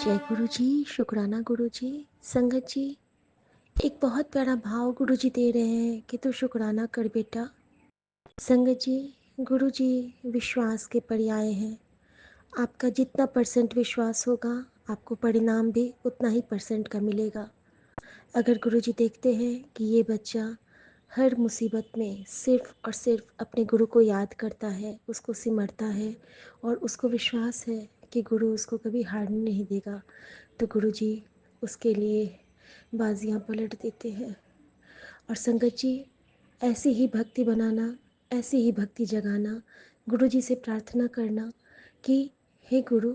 जय गुरु जी, शुक्राना गुरु जी। संगत जी, एक बहुत प्यारा भाव गुरु जी दे रहे हैं कि तू शुक्राना कर बेटा। संगत जी, गुरु जी विश्वास के पर्याय हैं। आपका जितना परसेंट विश्वास होगा, आपको परिणाम भी उतना ही परसेंट का मिलेगा। अगर गुरु जी देखते हैं कि ये बच्चा हर मुसीबत में सिर्फ और सिर्फ अपने गुरु को याद करता है, उसको सिमरता है और उसको विश्वास है कि गुरु उसको कभी हारने नहीं देगा, तो गुरु जी उसके लिए बाजियां पलट देते हैं। और संगत जी, ऐसी ही भक्ति बनाना, ऐसी ही भक्ति जगाना, गुरु जी से प्रार्थना करना कि हे गुरु,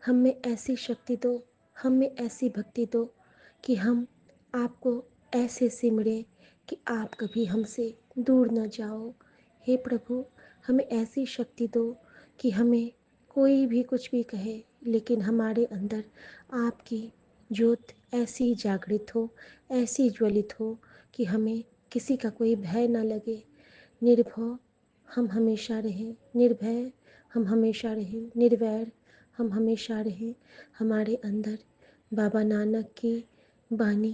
हम में ऐसी शक्ति दो, हम में ऐसी भक्ति दो कि हम आपको ऐसे सिमरें कि आप कभी हमसे दूर न जाओ। हे प्रभु, हमें ऐसी शक्ति दो कि हमें कोई भी कुछ भी कहे, लेकिन हमारे अंदर आपकी ज्योत ऐसी जागृत हो, ऐसी ज्वलित हो कि हमें किसी का कोई भय न लगे। निर्भय हम हमेशा रहें, निर्भय हम हमेशा रहें, निर्वैर हम हमेशा रहें। हमारे अंदर बाबा नानक की बानी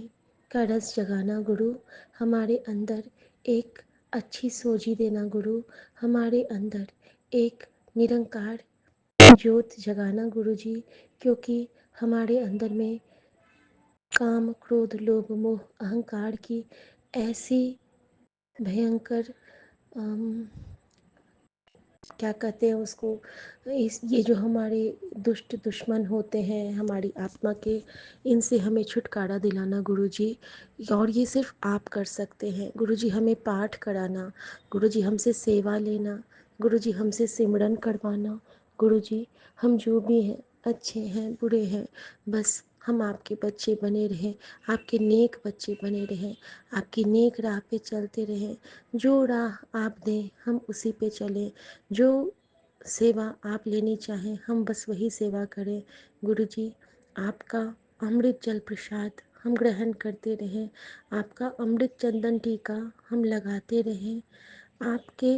का रस जगाना गुरु, हमारे अंदर एक अच्छी सोची देना गुरु, हमारे अंदर एक निरंकार ज्योत जगाना गुरु जी, क्योंकि हमारे अंदर में काम, क्रोध, लोभ, मोह, अहंकार की ऐसी भयंकर क्या कहते हैं उसको, ये जो हमारे दुष्ट दुश्मन होते हैं हमारी आत्मा के, इनसे हमें छुटकारा दिलाना गुरु जी। और ये सिर्फ आप कर सकते हैं गुरु जी। हमें पाठ कराना गुरु जी, हमसे सेवा लेना गुरु जी, हमसे सिमरन करवाना गुरु जी। हम जो भी हैं, अच्छे हैं बुरे हैं, बस हम आपके बच्चे बने रहें, आपके नेक बच्चे बने रहें, आपकी नेक राह पे चलते रहें। जो राह आप दें हम उसी पे चलें, जो सेवा आप लेनी चाहें हम बस वही सेवा करें गुरु जी। आपका अमृत जल प्रसाद हम ग्रहण करते रहें, आपका अमृत चंदन टीका हम लगाते रहें, आपके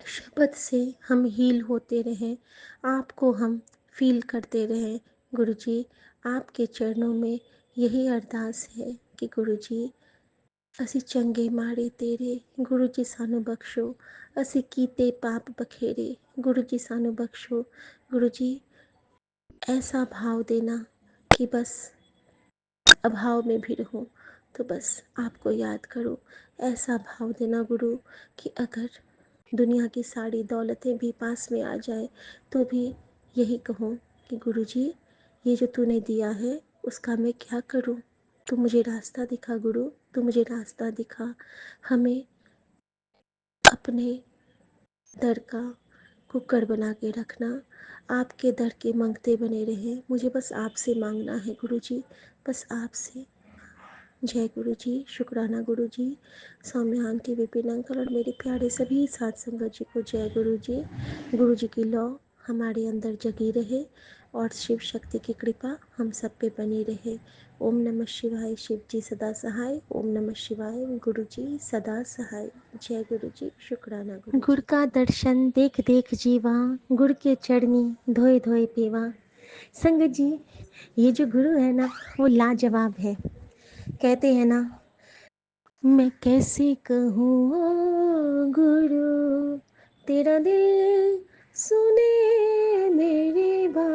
शब्द से हम हील होते रहें, आपको हम फील करते रहें गुरु जी। आपके चरणों में यही अरदास है कि गुरु जी, ਅਸੀਂ ਚੰਗੇ ਮਾੜੇ ਤੇਰੇ गुरु जी सानू बख्शो, ਅਸੀਂ कीते पाप बखेरे गुरु जी सानू बख्शो। गुरु जी, ऐसा भाव देना कि बस अभाव में भी रहूं तो बस आपको याद करो। ऐसा भाव देना गुरु कि अगर दुनिया की सारी दौलतें भी पास में आ जाए तो भी यही कहूँ कि गुरु जी, ये जो तूने दिया है उसका मैं क्या करूँ। तू मुझे रास्ता दिखा गुरु, तू मुझे रास्ता दिखा। हमें अपने दर का कुकर बना के रखना, आपके दर के मंगते बने रहें। मुझे बस आपसे मांगना है गुरु जी, बस आपसे। जय गुरु जी, शुक्राना गुरु जी। सौम्या आंटी, विपिन अंकल और मेरे प्यारे सभी साथ संगत जी को जय गुरु जी। गुरु जी की लौ हमारे अंदर जगी रहे और शिव शक्ति की कृपा हम सब पे बनी रहे। ओम नमः शिवाय, शिव जी सदा सहाय। ओम नमः शिवाय, गुरु जी सदा सहाय। जय गुरु जी, शुक्राना गुरु। गुर का दर्शन देख देख जीवा, गुर के चरनी धोए धोए पीवा। संगत जी, ये जो गुरु है ना, वो लाजवाब है। कहते हैं ना, मैं कैसे कहूँ ओ गुरु, तेरा दिल सुने मेरी बात।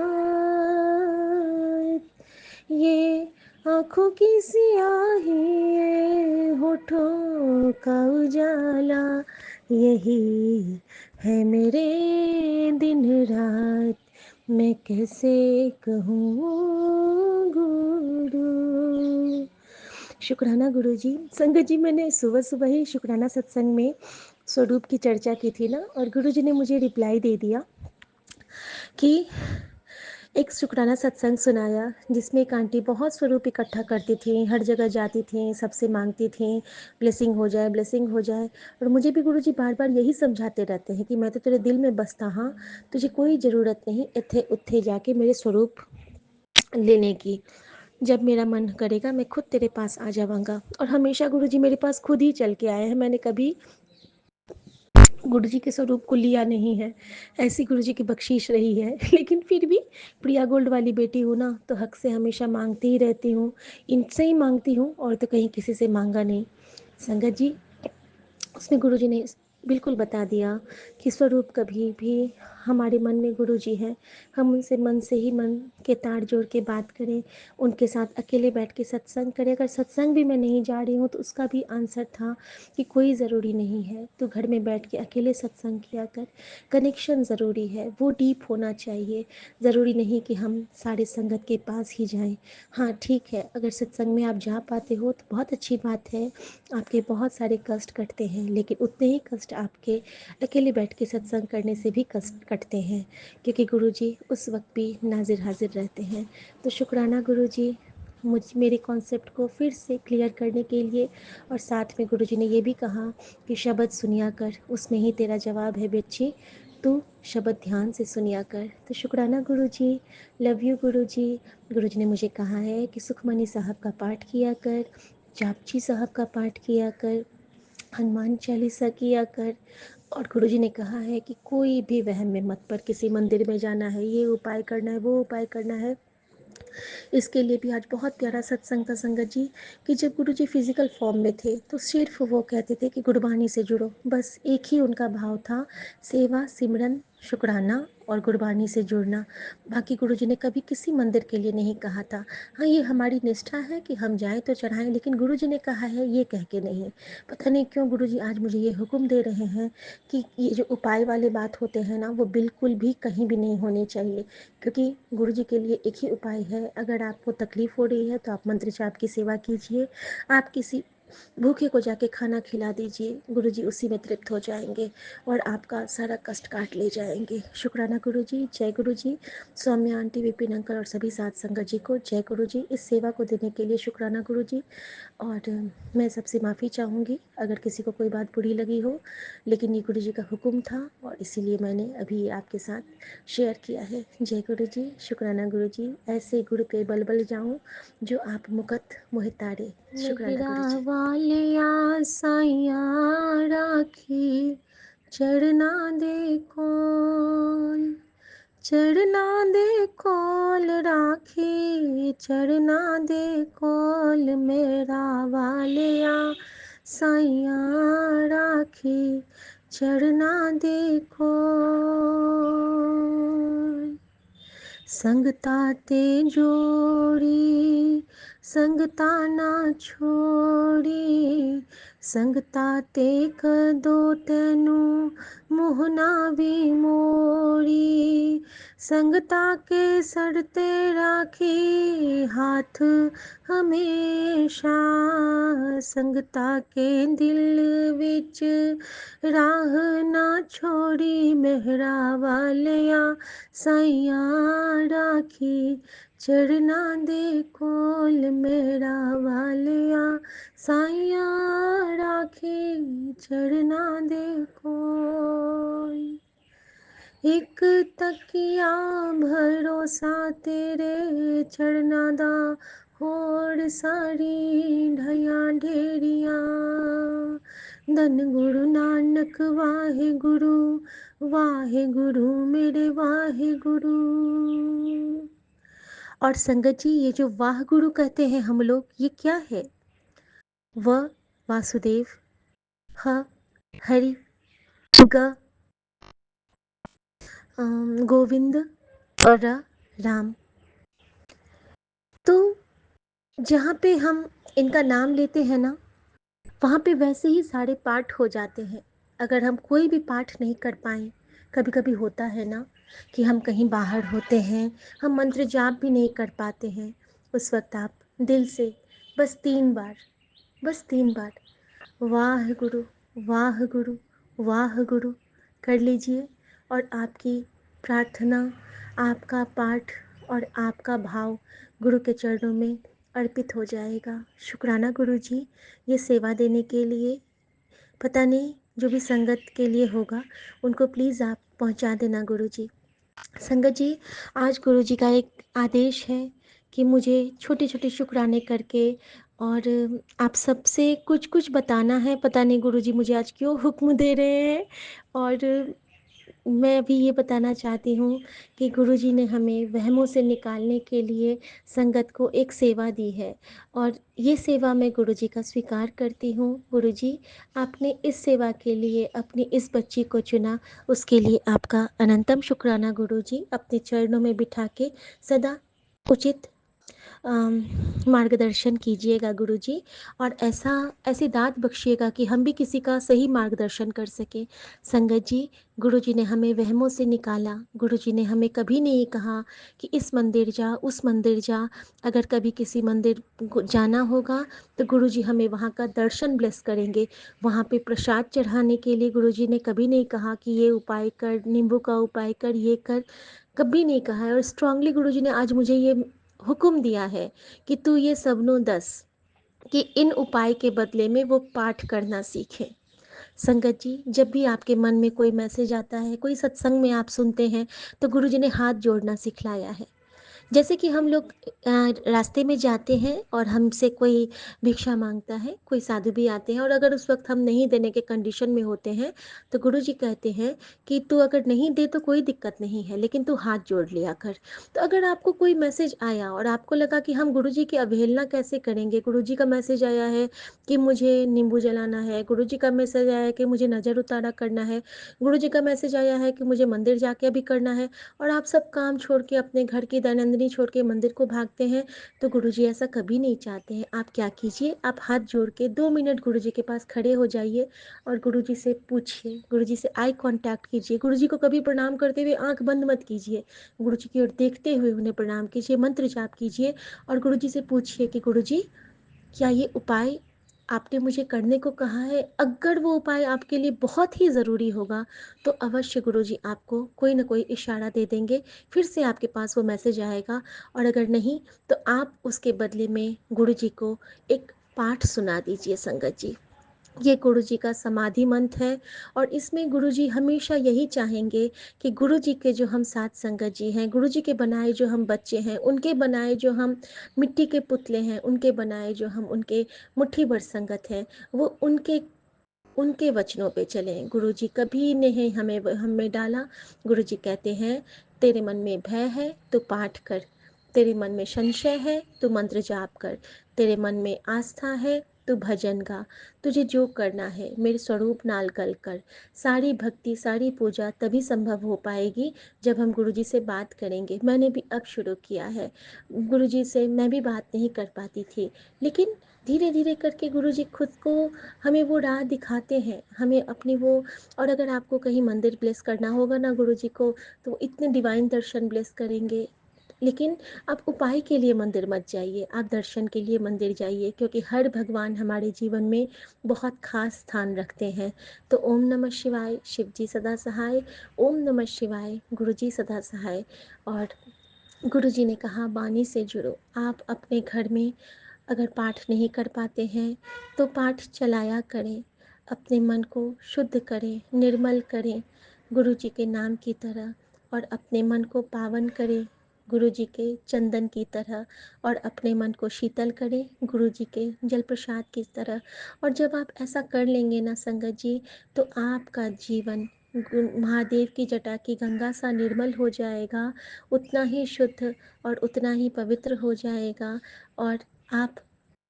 ये आँखों की सियाही, ये होठों का उजाला, यही है मेरे दिन रात। मैं कैसे कहूँ ओ गुरु। शुक्राना गुरु जी। संगत जी, मैंने सुबह सुबह ही शुक्राना सत्संग में स्वरूप की चर्चा की थी ना, और गुरु जी ने मुझे रिप्लाई दे दिया कि एक शुक्राना सत्संग सुनाया जिसमें एक आंटी बहुत स्वरूप इकट्ठा करती थी, हर जगह जाती थी, सबसे मांगती थी ब्लेसिंग हो जाए, ब्लेसिंग हो जाए। और मुझे भी गुरु जी बार बार यही समझाते रहते हैं कि मैं तो तेरे दिल में बसता हाँ, तुझे कोई ज़रूरत नहीं इत्थे उत्थे जाके मेरे स्वरूप लेने की। जब मेरा मन करेगा मैं खुद तेरे पास आ जाऊँगा। और हमेशा गुरु जी मेरे पास खुद ही चल के आए हैं। मैंने कभी गुरुजी के स्वरूप को लिया नहीं है, ऐसी गुरुजी की बख्शीश रही है। लेकिन फिर भी प्रिया गोल्ड वाली बेटी हूँ ना, तो हक से हमेशा मांगती ही रहती हूँ, इनसे ही मांगती हूँ और तो कहीं किसी से मांगा नहीं। संगत जी, उसमें गुरुजी ने बिल्कुल बता दिया कि स्वरूप कभी भी हमारे मन में गुरुजी हैं, हम उनसे मन से ही मन के तार जोड़ के बात करें, उनके साथ अकेले बैठ के सत्संग करें। अगर सत्संग भी मैं नहीं जा रही हूँ तो उसका भी आंसर था कि कोई ज़रूरी नहीं है, तो घर में बैठ के अकेले सत्संग किया कर, कनेक्शन ज़रूरी है, वो डीप होना चाहिए, ज़रूरी नहीं कि हम सारे संगत के पास ही जाएं। हाँ ठीक है, अगर सत्संग में आप जा पाते हो तो बहुत अच्छी बात है, आपके बहुत सारे कष्ट कटते हैं, लेकिन उतने ही कष्ट आपके अकेले बैठ के सत्संग करने से भी कष्ट कटते हैं, क्योंकि गुरुजी उस वक्त भी नाजिर हाजिर रहते हैं। तो शुक्राना गुरुजी, मेरे कॉन्सेप्ट को फिर से क्लियर करने के लिए। और साथ में गुरुजी ने ये भी कहा कि शब्द सुनिया कर, उसमें ही तेरा जवाब है बच्ची, तू शब्द ध्यान से सुनिया कर। तो शुक्राना गुरुजी, लव यू गुरुजी। गुरुजी ने मुझे कहा है कि सुखमनी साहब का पाठ किया कर, जापजी साहब का पाठ किया कर, हनुमान चालीसा किया कर। और गुरुजी ने कहा है कि कोई भी वहम में मत पर, किसी मंदिर में जाना है, ये उपाय करना है, वो उपाय करना है। इसके लिए भी आज बहुत प्यारा सत्संग था संगत जी, कि जब गुरुजी फिजिकल फॉर्म में थे तो सिर्फ वो कहते थे कि गुरबानी से जुड़ो, बस एक ही उनका भाव था, सेवा सिमरन शुक्राना और गुरबानी से जुड़ना। बाकी गुरुजी ने कभी किसी मंदिर के लिए नहीं कहा था। हाँ, ये हमारी निष्ठा है कि हम जाएं तो चढ़ाएं, लेकिन गुरुजी ने कहा है ये कह के नहीं। पता नहीं क्यों गुरुजी आज मुझे ये हुक्म दे रहे हैं कि ये जो उपाय वाले बात होते हैं ना, वो बिल्कुल भी कहीं भी नहीं होने चाहिए, क्योंकि गुरुजी के लिए एक ही उपाय है। अगर आपको तकलीफ़ हो रही है तो आप मंत्र जाप की सेवा कीजिए, आप किसी भूखे को जाके खाना खिला दीजिए, गुरुजी उसी में तृप्त हो जाएंगे और आपका सारा कष्ट काट ले जाएंगे। शुक्राना गुरुजी, जय गुरुजी। सौम्या आंटी, विपिन अंकल और सभी साथ संगत जी को जय गुरुजी। इस सेवा को देने के लिए शुक्राना गुरुजी। और मैं सबसे माफ़ी चाहूँगी अगर किसी को कोई बात बुरी लगी हो, लेकिन ये गुरुजी का हुक्म था और इसीलिए मैंने अभी आपके साथ शेयर किया है। जय गुरुजी, शुक्राना गुरुजी। ऐसे गुरु के बल बल जाऊं जो आप मुकत मोहि तारे। शुक्राना मेहरा गुरुजी। वालिया साइया राखी चरना दे कोल, चरना दे कोल राखी चरना दे कोल, मेरा वालिया साइया राखी चरना दे कोल। संगता ते जोड़ी संगता ना छोड़ी, संगता ते कदो तेनू मुँह ना भी मोड़ी, संगता के सर ते राखी हाथ हमेशा, संगता के दिल विच राह ना छोड़ी, मेहरा वालिया साइया राखी चरना दे कोल, मेरा वालिया साइया राखी चरना दे कोल। एक तकिया भरोसा तेरे चरना दा, होर सारी ढया ढेरिया, धन गुरु नानक वाहे गुरु मेरे वाहे गुरु। और संगत जी, ये जो वाह गुरु कहते हैं हम लोग, ये क्या है? व वासुदेव, ह हरि, ग गोविंद और राम। तो जहाँ पे हम इनका नाम लेते हैं ना, वहाँ पे वैसे ही सारे पाठ हो जाते हैं। अगर हम कोई भी पाठ नहीं कर पाएँ, कभी कभी होता है ना कि हम कहीं बाहर होते हैं, हम मंत्र जाप भी नहीं कर पाते हैं, उस वक्त आप दिल से बस 3 बार, बस 3 बार वाह गुरु, वाह गुरु, वाह गुरु कर लीजिए और आपकी प्रार्थना, आपका पाठ और आपका भाव गुरु के चरणों में अर्पित हो जाएगा। शुक्राना गुरु जी, ये सेवा देने के लिए। पता नहीं जो भी संगत के लिए होगा उनको प्लीज़ आप पहुंचा देना गुरु जी। संगत जी, आज गुरु जी का एक आदेश है कि मुझे छोटे छोटे शुक्राने करके और आप सबसे कुछ-कुछ बताना है, पता नहीं गुरुजी मुझे आज क्यों हुक्म दे रहे हैं। और मैं भी ये बताना चाहती हूँ कि गुरुजी ने हमें वहमों से निकालने के लिए संगत को एक सेवा दी है, और ये सेवा मैं गुरुजी का स्वीकार करती हूँ। गुरुजी, आपने इस सेवा के लिए अपनी इस बच्ची को चुना, उसके लिए आपका अनंतम शुक्राना गुरुजी। अपने चरणों में बिठा के सदा उचित मार्गदर्शन कीजिएगा गुरुजी, और ऐसी दात बख्शिएगा कि हम भी किसी का सही मार्गदर्शन कर सकें। संगत जी, गुरुजी ने हमें वहमों से निकाला। गुरुजी ने हमें कभी नहीं कहा कि इस मंदिर जा, उस मंदिर जा। अगर कभी किसी मंदिर को जाना होगा तो गुरुजी हमें वहाँ का दर्शन ब्लेस करेंगे। वहाँ पे प्रसाद चढ़ाने के लिए गुरुजी ने कभी नहीं कहा कि ये उपाय कर, नींबू का उपाय कर, ये कर, कभी नहीं कहा है। और स्ट्रांगली गुरुजी ने आज मुझे ये हुक्म दिया है कि तू ये सबनों दस, कि इन उपाय के बदले में वो पाठ करना सीखें। संगत जी, जब भी आपके मन में कोई मैसेज आता है, कोई सत्संग में आप सुनते हैं, तो गुरुजी ने हाथ जोड़ना सिखलाया है। जैसे कि हम लोग रास्ते में जाते हैं और हमसे कोई भिक्षा मांगता है, कोई साधु भी आते हैं, और अगर उस वक्त हम नहीं देने के कंडीशन में होते हैं, तो गुरुजी कहते हैं कि तू अगर नहीं दे तो कोई दिक्कत नहीं है, लेकिन तू हाथ जोड़ लिया कर। तो अगर आपको कोई मैसेज आया और आपको लगा कि हम गुरुजी की अवहेलना कैसे करेंगे, गुरुजी का मैसेज आया है कि मुझे नींबू जलाना है, गुरुजी का मैसेज आया है कि मुझे नज़र उतारा करना है, गुरुजी का मैसेज आया है कि मुझे मंदिर जाके अभी करना है, और आप सब काम छोड़ के, अपने घर की दैनंदिनी छोड़ के मंदिर को भागते हैं, तो गुरुजी ऐसा कभी नहीं चाहते हैं। आप क्या कीजिए, आप हाथ जोड़ के 2 मिनट गुरुजी के पास खड़े हो जाइए और गुरुजी से पूछिए, गुरुजी से आई कांटेक्ट कीजिए। गुरुजी को कभी प्रणाम करते हुए आंख बंद मत कीजिए, गुरुजी की ओर देखते हुए उन्हें प्रणाम कीजिए, मंत्र जाप कीजिए, और गुरुजी से पूछिए कि गुरुजी, क्या ये उपाय आपने मुझे करने को कहा है? अगर वो उपाय आपके लिए बहुत ही ज़रूरी होगा, तो अवश्य गुरुजी आपको कोई ना कोई इशारा दे देंगे, फिर से आपके पास वो मैसेज आएगा। और अगर नहीं, तो आप उसके बदले में गुरुजी को एक पाठ सुना दीजिए संगत जी। ये गुरुजी का समाधि मंत्र है, और इसमें गुरुजी हमेशा यही चाहेंगे कि गुरुजी के जो हम साथ संगत जी हैं, गुरुजी के बनाए जो हम बच्चे हैं, उनके बनाए जो हम मिट्टी के पुतले हैं, उनके बनाए जो हम उनके मुट्ठी भर संगत हैं, वो उनके उनके वचनों पे चलें। गुरुजी कभी नहीं हमें डाला। गुरुजी कहते हैं, तेरे मन में भय है तो पाठ कर, तेरे मन में संशय है तो मंत्र जाप कर, तेरे मन में आस्था है तो भजन गा, तुझे जो करना है मेरे स्वरूप नाल गल कर। सारी भक्ति, सारी पूजा तभी संभव हो पाएगी जब हम गुरुजी से बात करेंगे। मैंने भी अब शुरू किया है। गुरुजी से मैं भी बात नहीं कर पाती थी, लेकिन धीरे धीरे करके गुरुजी खुद को हमें वो राह दिखाते हैं, हमें अपनी वो। और अगर आपको कहीं मंदिर ब्लेस करना होगा ना गुरुजी को, तो वो इतने डिवाइन दर्शन ब्लेस करेंगे। लेकिन आप उपाय के लिए मंदिर मत जाइए, आप दर्शन के लिए मंदिर जाइए, क्योंकि हर भगवान हमारे जीवन में बहुत खास स्थान रखते हैं। तो ओम नमः शिवाय, शिव जी सदा सहाय। ओम नमः शिवाय, गुरु जी सदा सहाय। और गुरुजी ने कहा, वाणी से जुड़ो। आप अपने घर में अगर पाठ नहीं कर पाते हैं, तो पाठ चलाया करें, अपने मन को शुद्ध करें, निर्मल करें गुरु जी के नाम की तरह, और अपने मन को पावन करें गुरु जी के चंदन की तरह, और अपने मन को शीतल करें गुरु जी के जल प्रसाद की तरह। और जब आप ऐसा कर लेंगे ना संगत जी, तो आपका जीवन महादेव की जटा की गंगा सा निर्मल हो जाएगा, उतना ही शुद्ध और उतना ही पवित्र हो जाएगा। और आप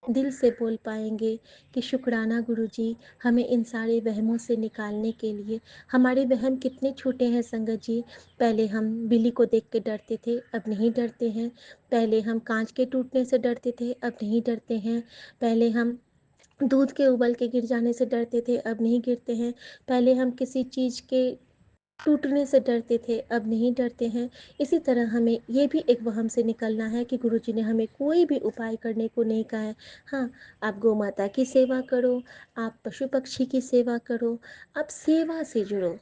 दिल से बोल पाएंगे कि शुक्राना गुरुजी, हमें इन सारे वहमों से निकालने के लिए। हमारे वहम कितने छोटे हैं संगत जी। पहले हम बिल्ली को देख के डरते थे, अब नहीं डरते हैं। पहले हम कांच के टूटने से डरते थे, अब नहीं डरते हैं। पहले हम दूध के उबल के गिर जाने से डरते थे, अब नहीं गिरते हैं। पहले हम किसी चीज़ के टूटने से डरते थे, अब नहीं डरते हैं। इसी तरह हमें ये भी एक वहम से निकलना है कि गुरुजी ने हमें कोई भी उपाय करने को नहीं कहा है। हाँ, आप गौ माता की सेवा करो, आप पशु पक्षी की सेवा करो, आप सेवा से जुड़ो,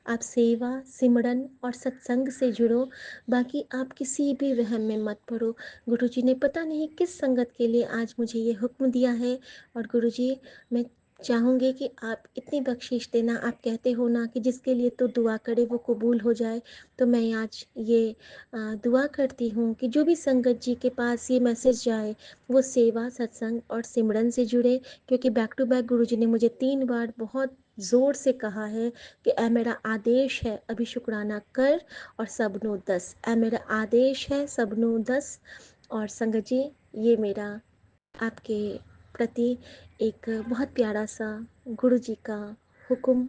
आप सेवा, सिमरन और सत्संग से जुड़ो। बाकी आप किसी भी वहम में मत पड़ो। गुरुजी ने पता नहीं किस संगत के लिए आज मुझे ये हुक्म दिया है। और गुरुजी, मैं चाहूँगी कि आप इतनी बख्शीश देना। आप कहते हो ना कि जिसके लिए तो दुआ करे वो कबूल हो जाए। तो मैं आज ये दुआ करती हूँ कि जो भी संगत जी के पास ये मैसेज जाए वो सेवा, सत्संग और सिमरन से जुड़े। क्योंकि बैक टू बैक गुरु जी ने मुझे 3 बार बहुत ज़ोर से कहा है कि ऐ मेरा आदेश है अभी शुक्राना कर और सबनो दस। ऐ मेरा आदेश है सबनो दस। और संगत जी, ये मेरा आपके प्रति एक बहुत प्यारा सा गुरु जी का हुक्म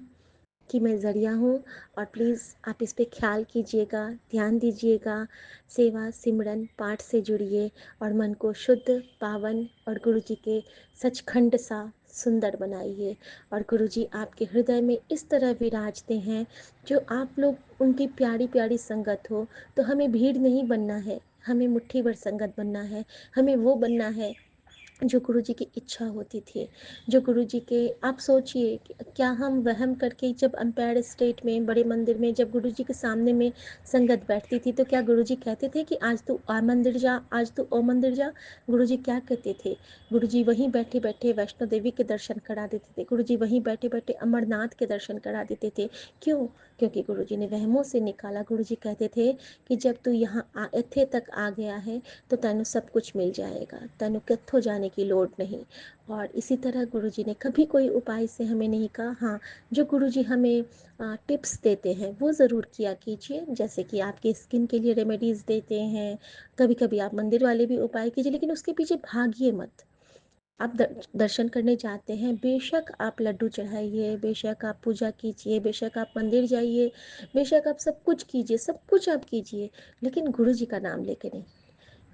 कि मैं ज़रिया हूँ। और प्लीज़ आप इस पे ख्याल कीजिएगा, ध्यान दीजिएगा। सेवा सिमरन पाठ से जुड़िए और मन को शुद्ध, पावन और गुरु जी के सचखंड सा सुंदर बनाइए। और गुरु जी आपके हृदय में इस तरह विराजते हैं, जो आप लोग उनकी प्यारी प्यारी संगत हो। तो हमें भीड़ नहीं बनना है, हमें मुट्ठी भर संगत बनना है। हमें वो बनना है जो गुरुजी की इच्छा होती थी, जो गुरुजी के, आप सोचिए क्या हम वहम करके जब अम्पायर स्टेट में बड़े मंदिर में जब गुरुजी के सामने में संगत बैठती थी तो क्या गुरुजी कहते थे कि आज तू आ मंदिर जा, आज तू ओ मंदिर जा? गुरुजी क्या कहते थे? गुरुजी वहीं बैठे बैठे वैष्णो देवी के दर्शन करा देते थे। गुरुजी वहीं बैठे बैठे अमरनाथ के दर्शन करा देते थे। क्यों? क्योंकि गुरुजी ने वहमों से निकाला। गुरुजी कहते थे कि जब तू यहाँ इत्थे तक आ गया है तो तैनू सब कुछ मिल जाएगा, तैनू कित्थों जाने की लोड़ नहीं। और इसी तरह गुरुजी ने कभी कोई उपाय से हमें नहीं कहा। हाँ, जो गुरुजी हमें टिप्स देते हैं वो ज़रूर किया कीजिए। जैसे कि आपके स्किन के लिए रेमेडीज़ देते हैं, कभी कभी आप मंदिर वाले भी उपाय कीजिए, लेकिन उसके पीछे भागिए मत। आप दर्शन करने जाते हैं, बेशक आप लड्डू चढ़ाइए, बेशक आप पूजा कीजिए, बेशक आप मंदिर जाइए, बेशक आप सब कुछ कीजिए, सब कुछ आप कीजिए, लेकिन गुरु जी का नाम लेके नहीं।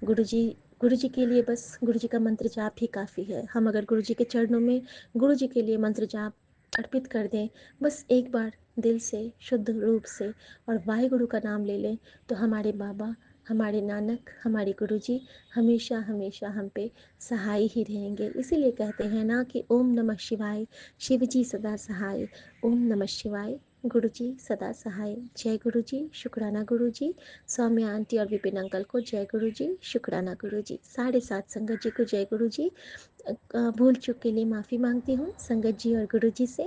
गुरु जी, गुरु जी के लिए बस गुरु जी का मंत्र जाप ही काफ़ी है। हम अगर गुरु जी के चरणों में गुरु जी के लिए मंत्र जाप अर्पित कर दें, बस एक बार दिल से शुद्ध रूप से और वाहिगुरु का नाम ले लें, तो हमारे बाबा, हमारे नानक, हमारे गुरु जी हमेशा हमेशा हम पे सहाय ही रहेंगे। इसीलिए कहते हैं ना कि ओम नमः शिवाय, शिव जी सदा सहाय। ओम नमः शिवाय, गुरु जी सदा सहाय। जय गुरु जी, शुक्राना गुरु जी। सौम्या आंटी और विपिन अंकल को जय गुरु जी, शुक्राना गुरु जी। 7:30 संगत जी को जय गुरु जी। भूल चूक के लिए माफ़ी मांगती हूँ संगत जी और गुरु जी से।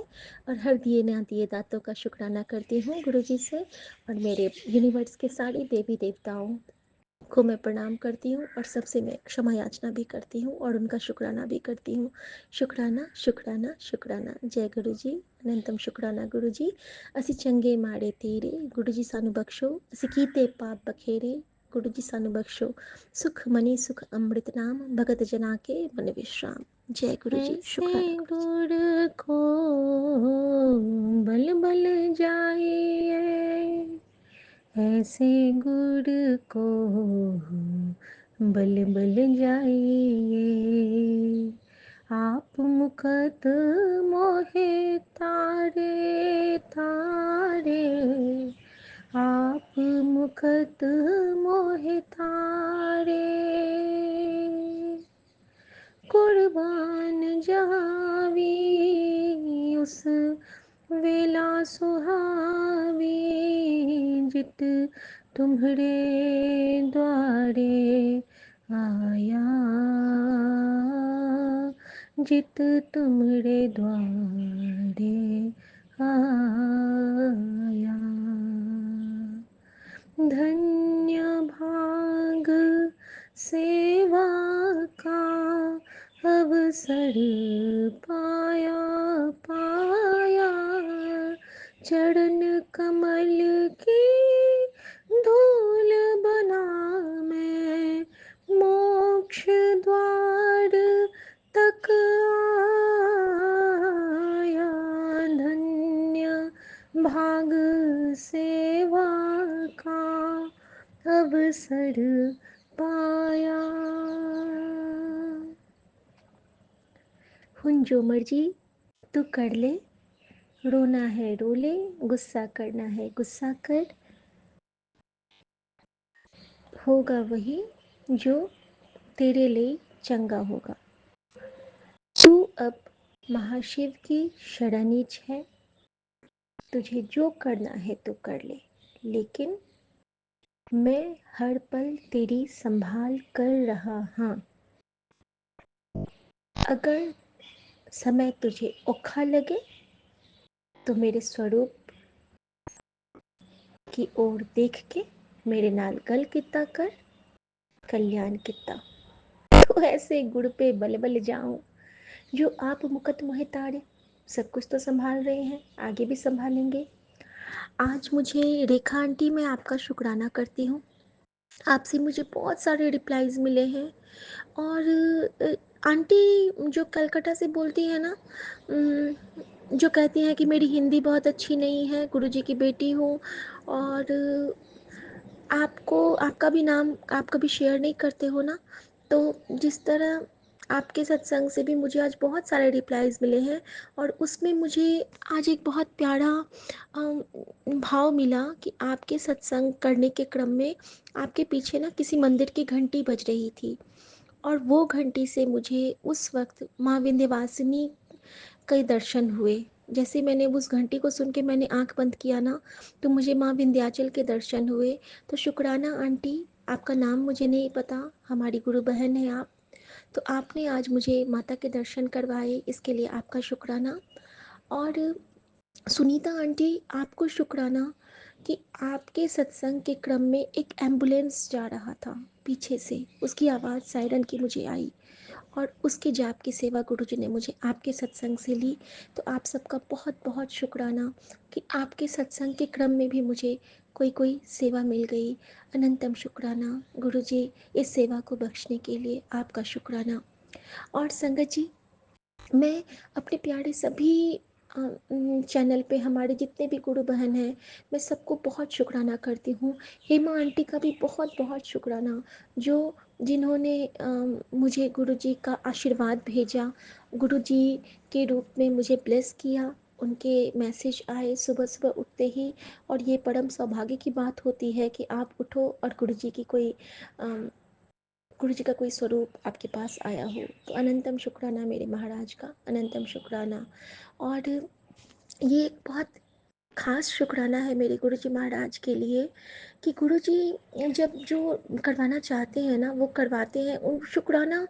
और हर दिए ना दिए दातों का शुक्राना करती हूँ गुरु जी से। और मेरे यूनिवर्स के सारे देवी देवताओं को मैं प्रणाम करती हूँ और सबसे मैं क्षमा याचना भी करती हूँ और उनका शुक्राना भी करती हूँ। शुक्राना शुक्राना शुक्राना। जय गुरु जी, अनंतम शुक्राना गुरु जी। ਅਸੀਂ ਚੰਗੇ ਮਾੜੇ ਤੇਰੇ, ਗੁਰੂ ਜੀ ਸਾਨੂੰ ਬਖਸ਼ੋ। ਅਸੀਂ ਕੀਤੇ ਪਾਪ ਬਖੇਰੇ, गुरु जी सानु बख्शो। सुख मनी सुख अमृत नाम, भगत जना के मन विश्राम। जय गुरु जी, ऐसे शुक्राना गुरु जी। गुर को बल बल जाइए, ऐसे गुर को बल बल जाइए। आप मुकत मोहे तारे तारे, आप मुकत मोहे तारे। कुर्बान जावी उस वेला सुहावी, जित तुम्हरे द्वारे आया, जित तुम्हरे द्वारे आया। धन्य भाग सेवा का अवसर पाया पाया, चरण कमल की धूल बना मैं मोक्ष द्वार तक आया। धन्य भाग सेवा का अवसर पाया। हुन जो मर्जी तू कर ले, रोना है रो ले, गुस्सा करना है गुस्सा कर, होगा वही जो तेरे लिए चंगा होगा। तू अब महाशिव की शरणीच है, तुझे जो करना है तो कर ले, लेकिन मैं हर पल तेरी संभाल कर रहा हाँ। अगर समय तुझे औखा लगे तो मेरे स्वरूप की ओर देख के मेरे नाल गल किता कर कल्याण किता। तो ऐसे गुड़ पे बल बल जाऊं जो आप मुकत मोहे ताड़े। सब कुछ तो संभाल रहे हैं, आगे भी संभालेंगे। आज मुझे रेखा आंटी, मैं आपका शुक्राना करती हूँ। आपसे मुझे बहुत सारे रिप्लाईज मिले हैं। और आंटी जो कलकत्ता से बोलती है ना, जो कहती हैं कि मेरी हिंदी बहुत अच्छी नहीं है, गुरुजी की बेटी हूँ, और आपको आपका भी नाम आप कभी शेयर नहीं करते हो ना, तो जिस तरह आपके सत्संग से भी मुझे आज बहुत सारे रिप्लाईज मिले हैं, और उसमें मुझे आज एक बहुत प्यारा भाव मिला कि आपके सत्संग करने के क्रम में आपके पीछे ना किसी मंदिर की घंटी बज रही थी, और वो घंटी से मुझे उस वक्त माँ विंध्यवासिनी कई दर्शन हुए। जैसे मैंने उस घंटी को सुन के मैंने आंख बंद किया ना, तो मुझे माँ विंध्याचल के दर्शन हुए। तो शुक्राना आंटी, आपका नाम मुझे नहीं पता, हमारी गुरु बहन है आप, तो आपने आज मुझे माता के दर्शन करवाए, इसके लिए आपका शुक्राना। और सुनीता आंटी, आपको शुक्राना कि आपके सत्संग के क्रम में एक एम्बुलेंस जा रहा था पीछे से, उसकी आवाज़ सायरन की मुझे आई, और उसके जाप की सेवा गुरुजी ने मुझे आपके सत्संग से ली। तो आप सबका बहुत बहुत शुक्राना कि आपके सत्संग के क्रम में भी मुझे कोई कोई सेवा मिल गई। अनंतम शुक्राना गुरुजी, इस सेवा को बख्शने के लिए आपका शुक्राना। और संगत जी, मैं अपने प्यारे सभी चैनल पे हमारे जितने भी गुरु बहन हैं, मैं सबको बहुत शुक्राना करती हूँ। हेमा आंटी का भी बहुत बहुत शुक्राना, जो जिन्होंने मुझे गुरुजी का आशीर्वाद भेजा, गुरुजी के रूप में मुझे ब्लेस किया। उनके मैसेज आए सुबह सुबह उठते ही, और ये परम सौभाग्य की बात होती है कि आप उठो और गुरुजी की कोई गुरु जी का कोई स्वरूप आपके पास आया हो। तो अनंतम शुक्राना मेरे महाराज का, अनंतम शुक्राना। और ये एक बहुत खास शुक्राना है मेरे गुरु जी महाराज के लिए कि गुरु जी जब जो करवाना चाहते हैं ना वो करवाते हैं। उन शुक्राना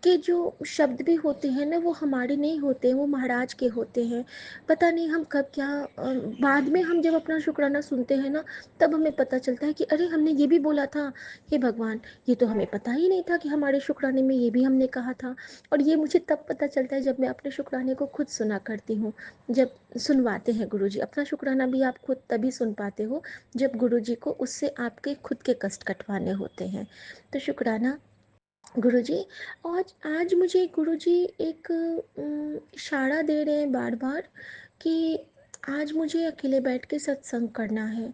के जो शब्द भी होते हैं ना, वो हमारे नहीं होते हैं, वो महाराज के होते हैं। पता नहीं हम कब क्या बाद में हम जब अपना शुक्राना सुनते हैं ना, तब हमें पता चलता है कि अरे हमने ये भी बोला था, हे भगवान, ये तो हमें पता ही नहीं था कि हमारे शुक्राने में ये भी हमने कहा था। और ये मुझे तब पता चलता है जब मैं अपने शुक्राने को खुद सुना करती हूँ, जब सुनवाते हैं गुरुजी। अपना शुक्राना भी आप खुद तभी सुन पाते हो जब गुरुजी को उससे आपके खुद के कष्ट कटवाने होते हैं। तो शुक्राना गुरुजी। आज आज मुझे गुरुजी एक इशारा दे रहे हैं बार बार कि आज मुझे अकेले बैठ के सत्संग करना है।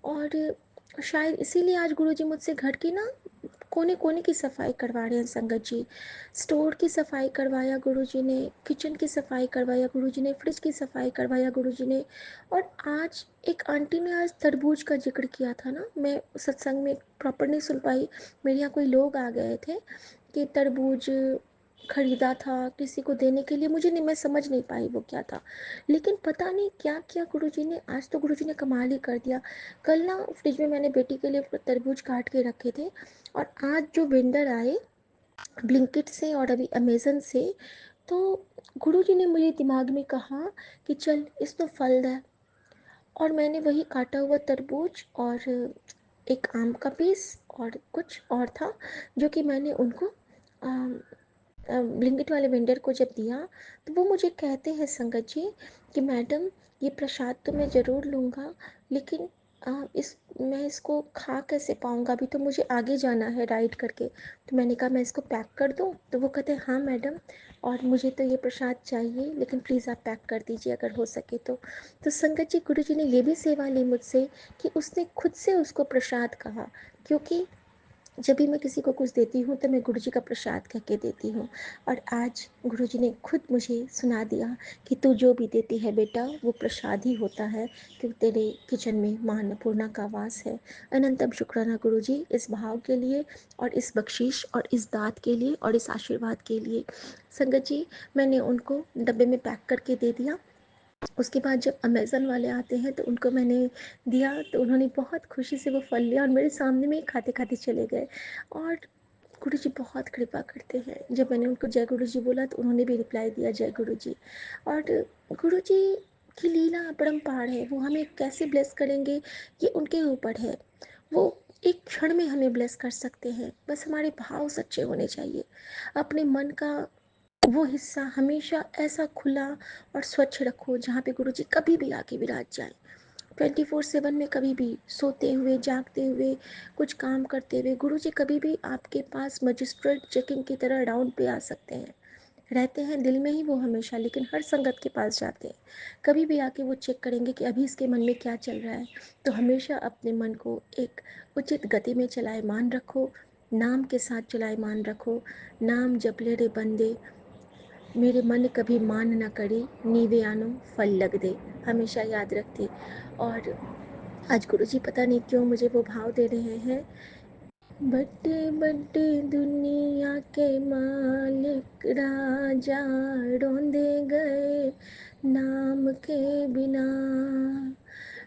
और शायद इसीलिए आज गुरुजी मुझसे घर की ना कोने कोने की सफाई करवा रहे हैं संगत जी। स्टोर की सफाई करवाया गुरुजी ने, किचन की सफाई करवाया गुरुजी ने, फ्रिज की सफाई करवाया गुरुजी ने। और आज एक आंटी ने आज तरबूज का जिक्र किया था ना, मैं सत्संग में प्रॉपर नहीं सुन पाई, मेरे यहाँ कोई लोग आ गए थे कि तरबूज खरीदा था किसी को देने के लिए, मुझे नहीं, मैं समझ नहीं पाई वो क्या था। लेकिन पता नहीं क्या किया गुरुजी ने, आज तो गुरुजी ने कमाल ही कर दिया। कल ना फ्रिज में मैंने बेटी के लिए तरबूज काट के रखे थे, और आज जो वेंडर आए ब्लिंकिट से और अभी अमेज़न से, तो गुरुजी ने मुझे दिमाग में कहा कि चल इसमें फल दे। और मैंने वही काटा हुआ तरबूज और एक आम का पीस और कुछ और था, जो कि मैंने उनको ब्लिंकिट वाले वेंडर को जब दिया, तो वो मुझे कहते हैं संगत जी कि मैडम, ये प्रसाद तो मैं ज़रूर लूँगा, लेकिन मैं इसको खा कैसे पाऊँगा, अभी तो मुझे आगे जाना है राइड करके। तो मैंने कहा मैं इसको पैक कर दूँ, तो वो कहते हैं हाँ मैडम, और मुझे तो ये प्रसाद चाहिए, लेकिन प्लीज़ आप पैक कर दीजिए अगर हो सके तो। तो संगत जी, गुरु जी ने ये भी सेवा ली मुझसे कि उसने खुद से उसको प्रसाद कहा, क्योंकि जब भी मैं किसी को कुछ देती हूँ तो मैं गुरुजी का प्रसाद कह के देती हूँ। और आज गुरुजी ने खुद मुझे सुना दिया कि तू जो भी देती है बेटा, वो प्रसाद ही होता है, क्योंकि तेरे किचन में माँ अन्नपूर्णा का वास है। अनंतम शुक्राना गुरुजी, इस भाव के लिए और इस बख्शीश और इस दात के लिए और इस आशीर्वाद के लिए। संगत जी, मैंने उनको डब्बे में पैक करके दे दिया। उसके बाद जब अमेज़न वाले आते हैं तो उनको मैंने दिया, तो उन्होंने बहुत खुशी से वो फल लिया और मेरे सामने में ही खाते खाते चले गए। और गुरु जी बहुत कृपा करते हैं। जब मैंने उनको जय गुरु जी बोला तो उन्होंने भी रिप्लाई दिया जय गुरु जी। और गुरु जी की लीला अपरंपार है, वो हमें कैसे ब्लेस करेंगे ये उनके ऊपर है। वो एक क्षण में हमें ब्लेस कर सकते हैं, बस हमारे भाव सच्चे होने चाहिए। अपने मन का वो हिस्सा हमेशा ऐसा खुला और स्वच्छ रखो जहाँ पे गुरु जी कभी भी आके विराज जाए। 24/7 में कभी भी सोते हुए जागते हुए कुछ काम करते हुए गुरु जी कभी भी आपके पास मजिस्ट्रेट चेकिंग की तरह राउंड पे आ सकते हैं। रहते हैं दिल में ही वो हमेशा, लेकिन हर संगत के पास जाते हैं। कभी भी आके वो चेक करेंगे कि अभी इसके मन में क्या चल रहा है। तो हमेशा अपने मन को एक उचित गति में चलायमान रखो, नाम के साथ चलायमान रखो। नाम जपले रे बंदे, मेरे मन कभी मान न करे, नीवे आनो फल लग दे। हमेशा याद रखते। और आज गुरु जी पता नहीं क्यों मुझे वो भाव दे रहे हैं। बड़े बड़े दुनिया के मालिक राजा, रोंदे गए नाम के बिना,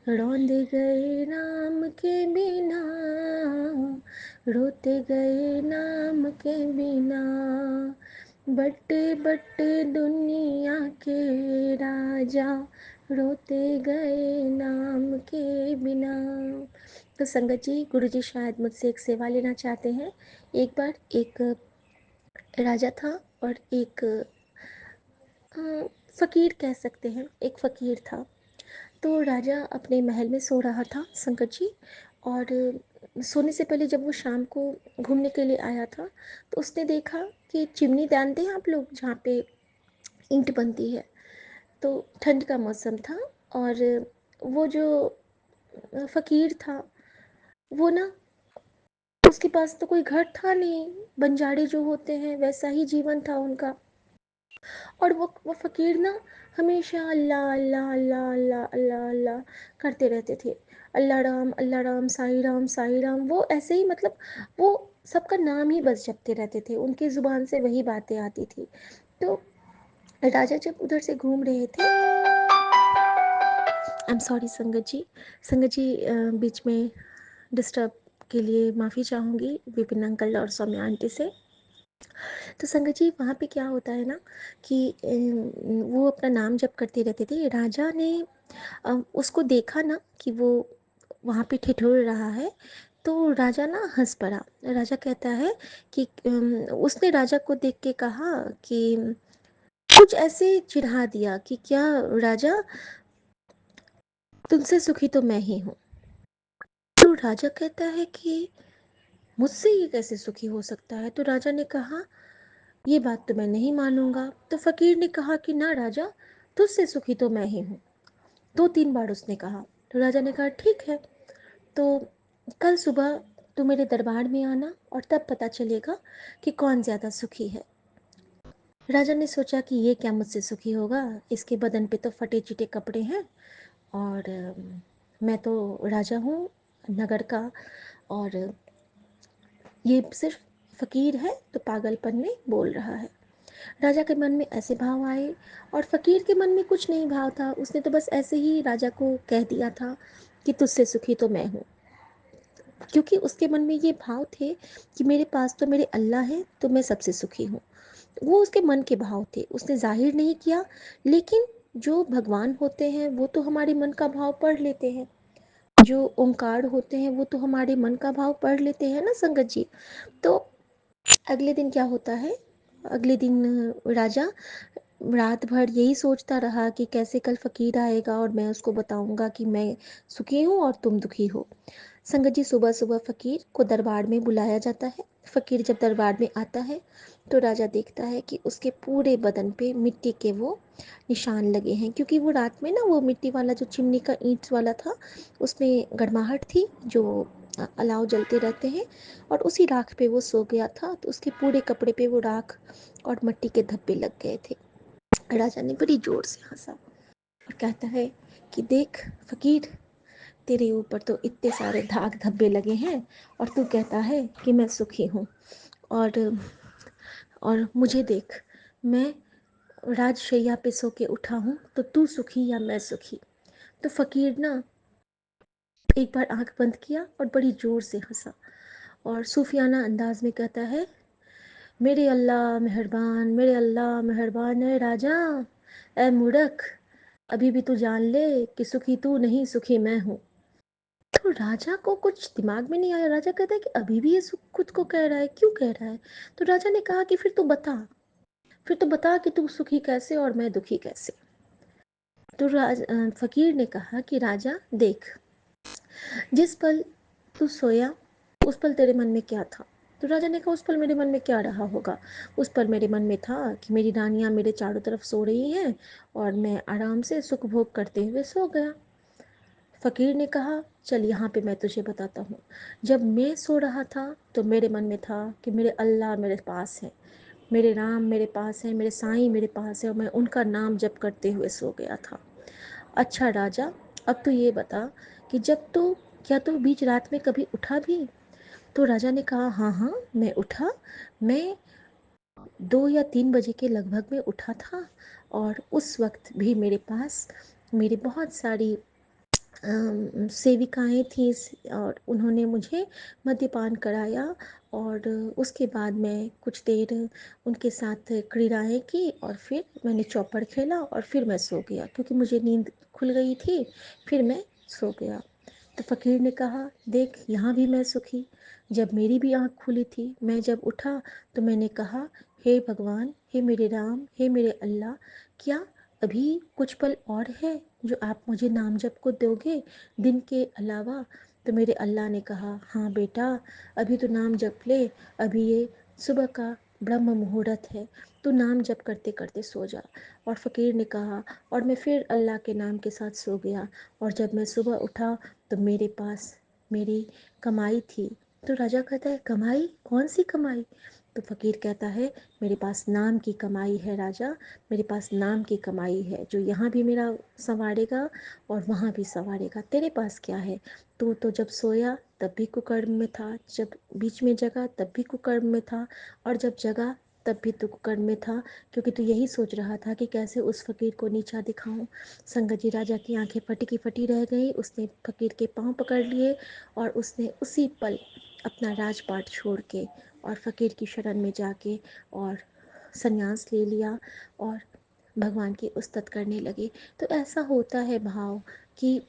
रोंदे गए नाम के बिना, रोते गए नाम के बिना। बड़े बड़े दुनिया के राजा, रोते गए नाम के बिना। तो संगत जी, गुरु जी शायद मुझसे एक सेवा लेना चाहते हैं। एक बार एक राजा था और एक फ़कीर कह सकते हैं, एक फ़कीर था। तो राजा अपने महल में सो रहा था संकट जी। और सोने से पहले जब वो शाम को घूमने के लिए आया था तो उसने देखा कि चिमनी जानते हैं आप लोग, जहाँ पे ईंट बनती है। तो ठंड का मौसम था और वो जो फ़कीर था वो ना, उसके पास तो कोई घर था नहीं, बंजारे जो होते हैं वैसा ही जीवन था उनका। और वो फ़कीर ना हमेशा अल्लाह अल्लाह अल्लाह अल्लाह अल्लाह अल्लाह करते रहते थे। अल्लाह राम साई राम, वो ऐसे ही मतलब वो सबका नाम ही बस जपते रहते थे, उनकी ज़ुबान से वही बातें आती थी। तो राजा जब उधर से घूम रहे थे, आई एम सॉरी संगत जी बीच में डिस्टर्ब के लिए माफ़ी चाहूँगी विपिन अंकल और सौम्या आंटी से। तो संगत जी वहाँ पे क्या होता है ना कि वो अपना नाम जप करते रहते थे। राजा ने उसको देखा ना कि वो वहाँ पे ठिठुर रहा है, तो राजा ना हंस पड़ा। राजा कहता है कि उसने राजा को देख के कहा कि कुछ ऐसे चिढ़ा दिया कि क्या राजा, तुमसे सुखी तो मैं ही हूँ। तो राजा कहता है कि मुझसे ये कैसे सुखी हो सकता है। तो राजा ने कहा ये बात तो मैं नहीं मानूंगा। तो फकीर ने कहा कि ना राजा, तुझसे सुखी तो मैं ही हूँ। 2-3 बार उसने कहा। तो राजा ने कहा ठीक है, तो कल सुबह तू मेरे दरबार में आना और तब पता चलेगा कि कौन ज़्यादा सुखी है। राजा ने सोचा कि ये क्या मुझसे सुखी होगा, इसके बदन पे तो फटे चिटे कपड़े हैं और मैं तो राजा हूँ नगर का, और ये सिर्फ फ़कीर है तो पागलपन में बोल रहा है। राजा के मन में ऐसे भाव आए और फ़कीर के मन में कुछ नहीं भाव था। उसने तो बस ऐसे ही राजा को कह दिया था कि तुझसे सुखी तो मैं हूँ, क्योंकि उसके मन में ये भाव थे कि मेरे पास तो मेरे अल्लाह है तो मैं सबसे सुखी हूँ। वो उसके मन के भाव थे, उसने जाहिर नहीं किया। लेकिन जो भगवान होते हैं वो तो हमारे मन का भाव पढ़ लेते हैं, जो ओंकार होते हैं वो तो हमारे मन का भाव पढ़ लेते हैं ना संगत जी। तो अगले दिन क्या होता है, अगले दिन राजा रात भर यही सोचता रहा कि कैसे कल फ़कीर आएगा और मैं उसको बताऊंगा कि मैं सुखी हूँ और तुम दुखी हो। संगत जी सुबह सुबह फ़कीर को दरबार में बुलाया जाता है। फ़कीर जब दरबार में आता है तो राजा देखता है कि उसके पूरे बदन पे मिट्टी के वो निशान लगे हैं, क्योंकि वो रात में ना वो मिट्टी वाला जो चिमनी का ईंट वाला था उसमें गर्माहट थी, जो अलाव जलते रहते हैं, और उसी राख पे वो सो गया था। तो उसके पूरे कपड़े पे वो राख और मिट्टी के धब्बे लग गए थे। राजा ने बड़ी जोर से हंसा और कहता है कि देख फ़कीर, तेरे ऊपर तो इतने सारे दाग धब्बे लगे हैं और तू कहता है कि मैं सुखी हूँ। और मुझे देख, मैं राजशैया पे सो के उठा हूँ, तो तू सुखी या मैं सुखी। तो फ़कीर ना एक बार आंख बंद किया और बड़ी ज़ोर से हंसा और सूफियाना अंदाज में कहता है मेरे अल्लाह मेहरबान, मेरे अल्लाह मेहरबान है राजा। ए मूर्ख, अभी भी तू जान ले कि सुखी तू नहीं, सुखी मैं हूँ। तो राजा को कुछ दिमाग में नहीं आया। राजा कहता है कि अभी भी ये खुद को कह रहा है, क्यों कह रहा है? तो राजा ने कहा कि फिर तू बता, फिर तो बता कि तू सुखी कैसे और मैं दुखी कैसे। तो फकीर ने कहा कि राजा देख, जिस पल तू सोया उस पल तेरे मन में क्या था? तो राजा ने कहा उस पल मेरे मन में क्या रहा होगा? उस पल मेरे मन में था कि मेरी रानियां मेरे चारों तरफ सो रही हैं और मैं आराम से सुख भोग करते हुए सो गया। फकीर ने कहा चल यहाँ पे मैं तुझे बताता हूँ। जब मैं सो रहा था तो मेरे मन में था कि मेरे अल्लाह मेरे पास है, मेरे राम मेरे पास है, मेरे साईं मेरे पास है, और मैं उनका नाम जप करते हुए सो गया था। अच्छा राजा, अब तो ये बता कि जब तो क्या तू बीच रात में कभी उठा भी? तो राजा ने कहा हाँ हाँ मैं उठा। मैं 2 या 3 बजे के लगभग में उठा था और उस वक्त भी मेरे पास मेरी बहुत सारी सेविकाएं थीं और उन्होंने मुझे मद्यपान कराया और उसके बाद मैं कुछ देर उनके साथ क्रीड़ाएं की और फिर मैंने चौपड़ खेला और फिर मैं सो गया क्योंकि मुझे नींद खुल गई थी। फिर मैं सो गया। तो फ़कीर ने कहा देख यहाँ भी मैं सुखी, जब मेरी भी आँख खुली थी, मैं जब उठा तो मैंने कहा हे भगवान, हे मेरे राम, हे मेरे अल्लाह, क्या अभी कुछ पल और है जो आप मुझे नाम जप को दोगे दिन के अलावा? तो मेरे अल्लाह ने कहा हाँ बेटा, अभी तो नाम जप ले, अभी ये सुबह का ब्रह्म मुहूर्त है, तू नाम जप करते करते सो जा। और फ़कीर ने कहा और मैं फिर अल्लाह के नाम के साथ सो गया। और जब मैं सुबह उठा तो मेरे पास मेरी कमाई थी। तो राजा कहता है कमाई? कौन सी कमाई? तो फ़कीर कहता है मेरे पास नाम की कमाई है राजा, मेरे पास नाम की कमाई है जो यहाँ भी मेरा संवारेगा और वहाँ भी संवारेगा। तेरे पास क्या है? तू तो जब सोया तब भी कुकर्म में था, जब बीच में जगा तब भी कुकर्म में था, और जब जगा तब भी तू कुकर्म में था, क्योंकि तू यही सोच रहा था कि कैसे उस फ़कीर को नीचा दिखाऊं। संगत जी राजा की आंखें फटी की फटी रह गई। उसने फ़कीर के पांव पकड़ लिए और उसने उसी पल अपना राजपाट छोड़ के और फ़कीर की शरण में जाके और संन्यास ले लिया और भगवान की उस्तत करने लगे। तो ऐसा होता है भाव कि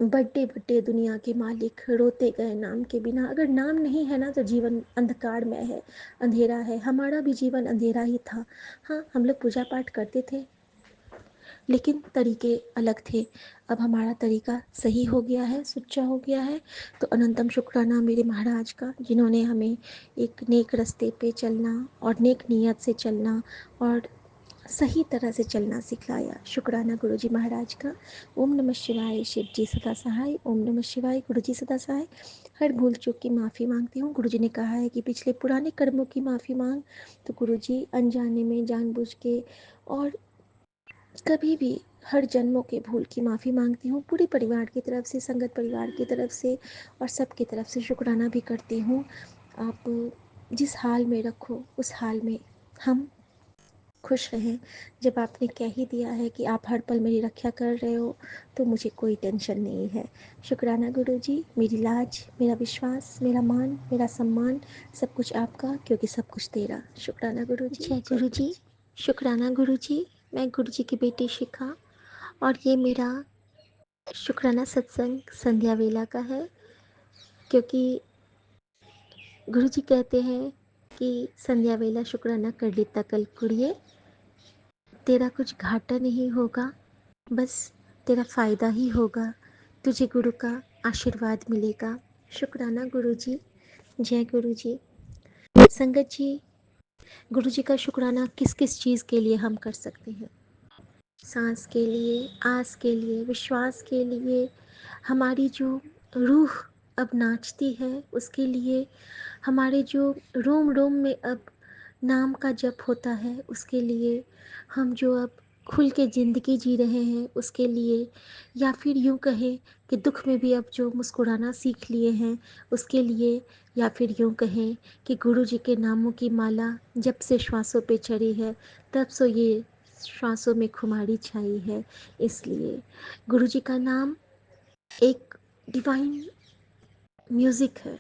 बड़े बड़े दुनिया के मालिक रोते गए नाम के बिना। अगर नाम नहीं है ना तो जीवन अंधकार में है, अंधेरा है। हमारा भी जीवन अंधेरा ही था। हाँ, हम लोग पूजा पाठ करते थे लेकिन तरीके अलग थे। अब हमारा तरीका सही हो गया है, सुच्चा हो गया है। तो अनंतम शुक्राना मेरे महाराज का, जिन्होंने हमें एक नेक रास्ते पे चलना और नेक नीयत से चलना और सही तरह से चलना सिखलाया। शुक्राना गुरु जी महाराज का। ओम नमः शिवाय। शिव जी सदा सहाय। ओम नमः शिवाय। गुरु जी सदा सहाय। हर भूल चूक की माफ़ी मांगती हूँ। गुरु जी ने कहा है कि पिछले पुराने कर्मों की माफ़ी मांग, तो गुरु जी अनजाने में जानबूझ के और कभी भी हर जन्मों के भूल की माफ़ी मांगती हूँ पूरे परिवार की तरफ से, संगत परिवार की तरफ से और सबकी तरफ से शुक्राना भी करती हूँ। आप जिस हाल में रखो उस हाल में हम खुश रहें। जब आपने कह ही दिया है कि आप हर पल मेरी रक्षा कर रहे हो तो मुझे कोई टेंशन नहीं है। शुक्राना गुरु जी। मेरी लाज, मेरा विश्वास, मेरा मान, मेरा सम्मान सब कुछ आपका, क्योंकि सब कुछ तेरा। शुक्राना गुरु जी। जय जय गुरु गुरु जी। जी। शुक्राना गुरु जी। मैं गुरु जी की बेटी शिखा और ये मेरा शुक्राना सत्संग संध्या वेला का है, क्योंकि गुरु जी कहते हैं कि संध्या वेला शुक्राना कर लेता कल कुड़िए, तेरा कुछ घाटा नहीं होगा, बस तेरा फ़ायदा ही होगा, तुझे गुरु का आशीर्वाद मिलेगा। शुक्राना गुरु जी। जय गुरु जी। संगत जी, गुरु जी का शुक्राना किस किस चीज़ के लिए हम कर सकते हैं? सांस के लिए, आस के लिए, विश्वास के लिए, हमारी जो रूह अब नाचती है उसके लिए, हमारे जो रोम रोम में अब नाम का जप होता है उसके लिए, हम जो अब खुल के ज़िंदगी जी रहे हैं उसके लिए, या फिर यूँ कहें कि दुख में भी अब जो मुस्कुराना सीख लिए हैं उसके लिए, या फिर यूँ कहें कि गुरु जी के नामों की माला जब से श्वासों पे चढ़ी है तब से ये श्वासों में खुमारी छाई है। इसलिए गुरु जी का नाम एक डिवाइन म्यूज़िक है,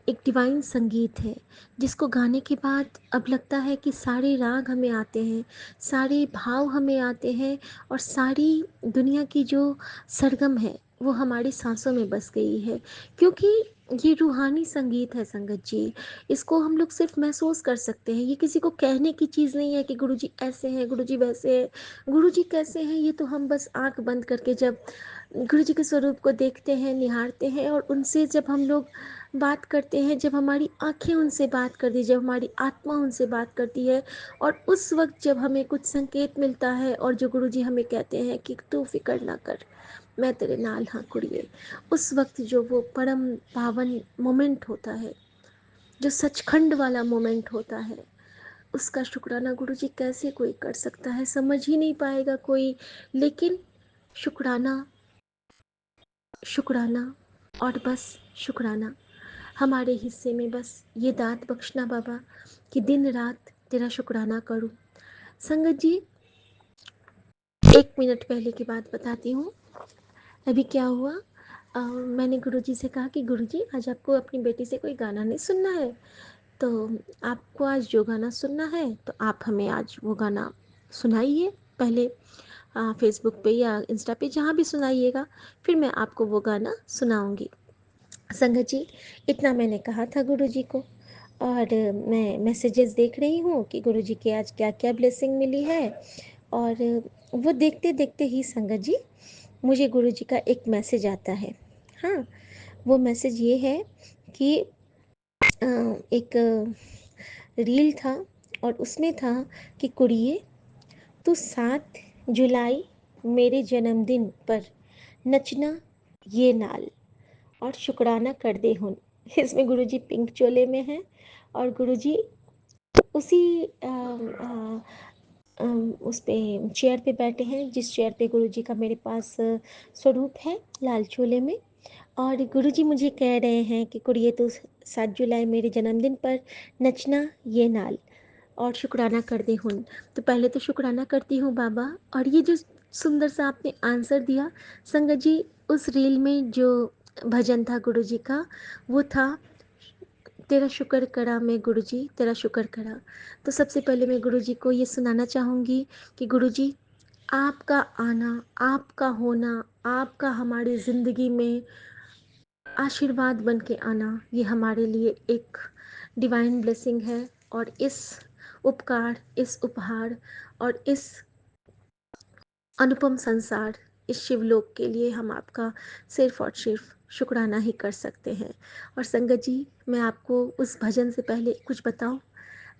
एक डिवाइन संगीत है, जिसको गाने के बाद अब लगता है कि सारे राग हमें आते हैं, सारे भाव हमें आते हैं, और सारी दुनिया की जो सरगम है वो हमारी सांसों में बस गई है। क्योंकि ये रूहानी संगीत है संगत जी, इसको हम लोग सिर्फ महसूस कर सकते हैं। ये किसी को कहने की चीज़ नहीं है कि गुरुजी ऐसे हैं, गुरुजी वैसे हैं। गुरुजी कैसे हैं ये तो हम बस आंख बंद करके जब गुरु जी के स्वरूप को देखते हैं, निहारते हैं, और उनसे जब हम लोग बात करते हैं, जब हमारी आंखें उनसे बात करती, जब हमारी आत्मा उनसे बात करती है, और उस वक्त जब हमें कुछ संकेत मिलता है और जो गुरु जी हमें कहते हैं कि तू फिक्र ना कर, मैं तेरे नाल हाँ कुड़िए, उस वक्त जो वो परम पावन मोमेंट होता है, जो सचखंड वाला मोमेंट होता है, उसका शुक्राना गुरु जी कैसे कोई कर सकता है, समझ ही नहीं पाएगा कोई। लेकिन शुक्राना, शुक्राना और बस शुक्राना। हमारे हिस्से में बस ये दात बख्शना बाबा कि दिन रात तेरा शुक्राना करूं। संगत जी, 1 मिनट पहले की बात बताती हूँ। अभी क्या हुआ, मैंने गुरुजी से कहा कि गुरुजी आज आपको अपनी बेटी से कोई गाना नहीं सुनना है, तो आपको आज जो गाना सुनना है तो आप हमें आज वो गाना सुनाइए। पहले फेसबुक पे या इंस्टा पे जहाँ भी सुनाइएगा, फिर मैं आपको वो गाना सुनाऊंगी। संगत जी, इतना मैंने कहा था गुरुजी को, और मैं मैसेजेस देख रही हूँ कि गुरुजी के आज क्या क्या ब्लेसिंग मिली है। और वो देखते देखते ही संगत जी, मुझे गुरुजी का एक मैसेज आता है। हाँ, वो मैसेज ये है कि एक रील था, और उसमें था कि कुड़िए तू 7 जुलाई मेरे जन्मदिन पर नचना ये नाल और शुक्राना कर दे हुन। इसमें गुरुजी पिंक चोले में हैं, और गुरुजी उसी उस पे चेयर पे बैठे हैं जिस चेयर पे गुरुजी का मेरे पास स्वरूप है, लाल चोले में। और गुरुजी मुझे कह रहे हैं कि कुड़िए तू 7 जुलाई मेरे जन्मदिन पर नचना ये नाल और शुक्राना कर दे हुन। तो पहले तो शुक्राना करती हूँ बाबा। और ये जो सुंदर सा आपने आंसर दिया संगत जी, उस रील में जो भजन था गुरुजी का, वो था तेरा शुक्र करा मैं गुरुजी, तेरा शुक्र करा। तो सबसे पहले मैं गुरुजी को ये सुनाना चाहूँगी कि गुरुजी, आपका आना, आपका होना, आपका हमारी ज़िंदगी में आशीर्वाद बन के आना, ये हमारे लिए एक डिवाइन ब्लेसिंग है। और इस उपकार, इस उपहार और इस अनुपम संसार, इस शिवलोक के लिए हम आपका सिर्फ और सिर्फ शुक्राना ही कर सकते हैं। और संगत जी, मैं आपको उस भजन से पहले कुछ बताऊं।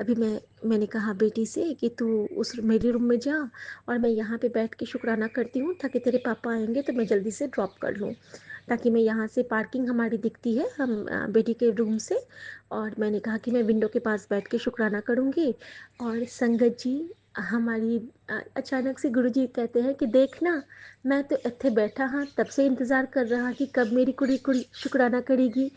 अभी मैंने कहा बेटी से कि तू उस मेरे रूम में जा, और मैं यहाँ पे बैठ के शुक्राना करती हूँ ताकि तेरे पापा आएंगे तो मैं जल्दी से ड्रॉप कर लूँ, ताकि मैं यहाँ से पार्किंग हमारी दिखती है हम बेटी के रूम से। और मैंने कहा कि मैं विंडो के पास बैठ के शुक्राना करूँगी। और संगत जी, हमारी अचानक से गुरुजी कहते हैं कि देखना, मैं तो इत्थे बैठा हाँ, तब से इंतज़ार कर रहा कि कब मेरी कुड़ी कुड़ी शुक्राना करेगी।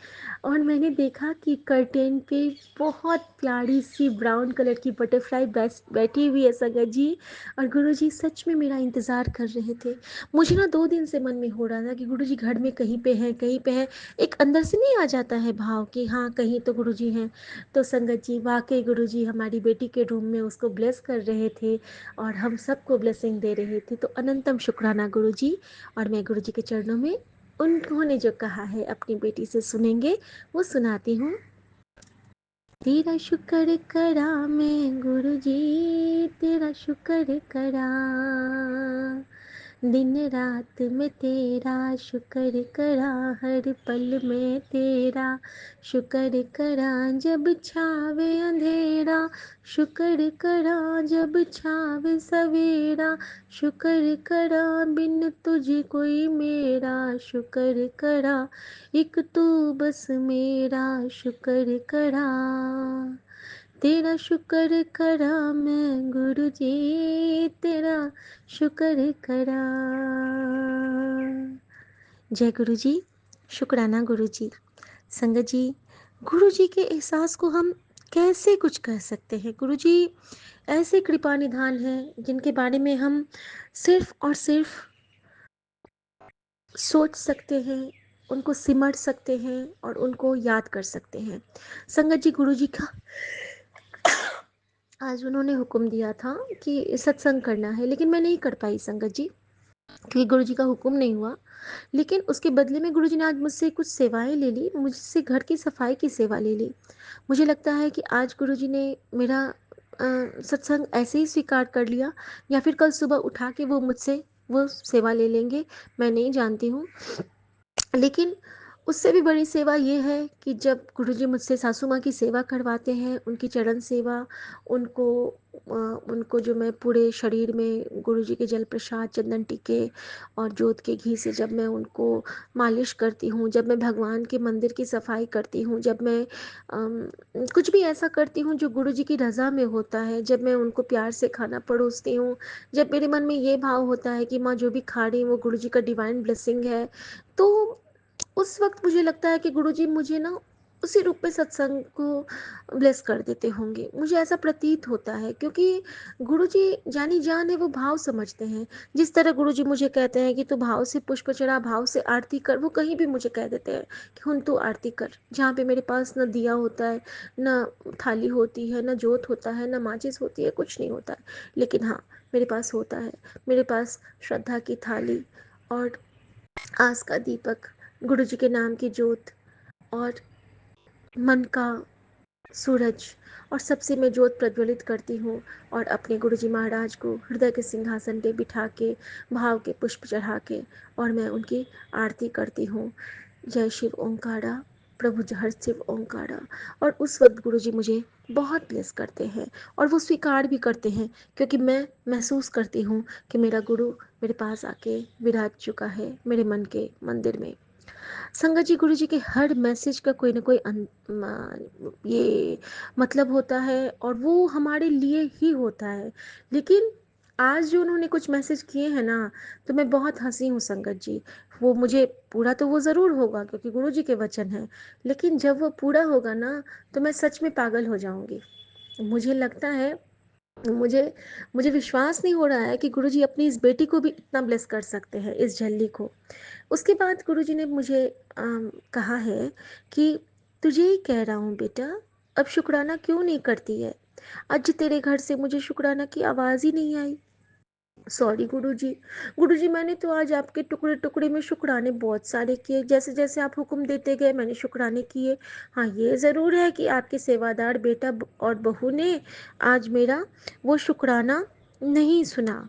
और मैंने देखा कि कर्टेन पे बहुत प्यारी सी ब्राउन कलर की बटरफ्लाई बैठी हुई है संगत जी। और गुरुजी सच में मेरा इंतज़ार कर रहे थे। मुझे ना 2 दिन से मन में हो रहा था कि गुरुजी घर में कहीं पे हैं, कहीं पे हैं। एक अंदर से नहीं आ जाता है भाव कि हाँ, कहीं तो गुरुजी हैं। तो संगत जी, वाकई गुरुजी हमारी बेटी के रूम में उसको ब्लेस कर रहे थे, और हम सबको ब्लेसिंग दे रहे थे। तो अनंतम शुक्राना गुरुजी। और मैं गुरुजी के चरणों में उन्होंने जो कहा है अपनी बेटी से सुनेंगे, वो सुनाती हूँ। तेरा शुक्र करा मैं गुरुजी, तेरा शुक्र करा, दिन रात में तेरा शुक्र करा, हर पल में तेरा शुक्र करा, जब छावे अंधेरा शुक्र करा, जब छावे सवेरा शुक्र करा, बिन तुझे कोई मेरा शुक्र करा, एक तू बस मेरा शुक्र करा, तेरा शुक्र करा मैं गुरु जी, तेरा शुक्र करा। जय गुरु जी, शुक्राना गुरु जी। संगत जी, गुरु जी के एहसास को हम कैसे कुछ कह सकते हैं। गुरु जी ऐसे कृपा निधान हैं जिनके बारे में हम सिर्फ और सिर्फ सोच सकते हैं, उनको सिमट सकते हैं और उनको याद कर सकते हैं। संगत जी, गुरु जी का आज उन्होंने हुक्म दिया था कि सत्संग करना है, लेकिन मैं नहीं कर पाई संगत जी, क्योंकि गुरु जी का हुक्म नहीं हुआ। लेकिन उसके बदले में गुरु जी ने आज मुझसे कुछ सेवाएं ले ली, मुझसे घर की सफाई की सेवा ले ली। मुझे लगता है कि आज गुरु जी ने मेरा सत्संग ऐसे ही स्वीकार कर लिया, या फिर कल सुबह उठा के वो मुझसे वो सेवा ले लेंगे, मैं नहीं जानती हूँ। लेकिन उससे भी बड़ी सेवा ये है कि जब गुरुजी मुझसे सासू माँ की सेवा करवाते हैं, उनकी चरण सेवा, उनको उनको जो मैं पूरे शरीर में गुरुजी के जल प्रसाद, चंदन टीके और जोत के घी से जब मैं उनको मालिश करती हूँ, जब मैं भगवान के मंदिर की सफाई करती हूँ, जब मैं कुछ भी ऐसा करती हूँ जो गुरुजी की रज़ा में होता है, जब मैं उनको प्यार से खाना परोसती हूँ, जब मेरे मन में ये भाव होता है कि माँ जो भी खा रही हूँ वो गुरुजी का डिवाइन ब्लेसिंग है, तो उस वक्त मुझे लगता है कि गुरुजी मुझे ना उसी रूप में सत्संग को ब्लेस कर देते होंगे, मुझे ऐसा प्रतीत होता है, क्योंकि गुरुजी जानी जान है, वो भाव समझते हैं। जिस तरह गुरुजी मुझे कहते हैं कि तू भाव से पुष्प चढ़ा, भाव से आरती कर, वो कहीं भी मुझे कह देते हैं कि हुन तू आरती कर, जहाँ पे मेरे पास ना दिया होता है, ना थाली होती है, ना जोत होता है, ना माचिस होती है, कुछ नहीं होता है। लेकिन हाँ, मेरे पास होता है, मेरे पास श्रद्धा की थाली और आस का दीपक, गुरु जी के नाम की जोत और मन का सूरज, और सबसे मैं जोत प्रज्वलित करती हूँ और अपने गुरु जी महाराज को हृदय के सिंहासन पे बिठा के, भाव के पुष्प चढ़ा के, और मैं उनकी आरती करती हूँ। जय शिव ओंकारा, प्रभु हर शिव ओंकारा। और उस वक्त गुरु जी मुझे बहुत ब्लेस करते हैं और वो स्वीकार भी करते हैं, क्योंकि मैं महसूस करती हूँ कि मेरा गुरु मेरे पास आके विराज चुका है मेरे मन के मंदिर में। संगत जी, गुरु जी के हर मैसेज का कोई ना कोई ये मतलब होता है और वो हमारे लिए ही होता है। लेकिन आज जो उन्होंने कुछ मैसेज किए हैं ना, तो मैं बहुत हंसी हूँ संगत जी। वो मुझे पूरा तो वो ज़रूर होगा क्योंकि गुरु जी के वचन हैं, लेकिन जब वो पूरा होगा ना, तो मैं सच में पागल हो जाऊंगी। मुझे लगता है, मुझे मुझे विश्वास नहीं हो रहा है कि गुरुजी अपनी इस बेटी को भी इतना ब्लेस कर सकते हैं, इस झल्ली को। उसके बाद गुरुजी ने मुझे कहा है कि तुझे ही कह रहा हूँ बेटा, अब शुक्राना क्यों नहीं करती है? आज तेरे घर से मुझे शुक्राना की आवाज़ ही नहीं आई। सॉरी गुरुजी। गुरुजी, मैंने तो आज आपके टुकड़े टुकड़े में शुक्राने बहुत सारे किए, जैसे जैसे आप हुक्म देते गए मैंने शुक्राने किए। हाँ, ये ज़रूर है कि आपके सेवादार बेटा और बहू ने आज मेरा वो शुक्राना नहीं सुना।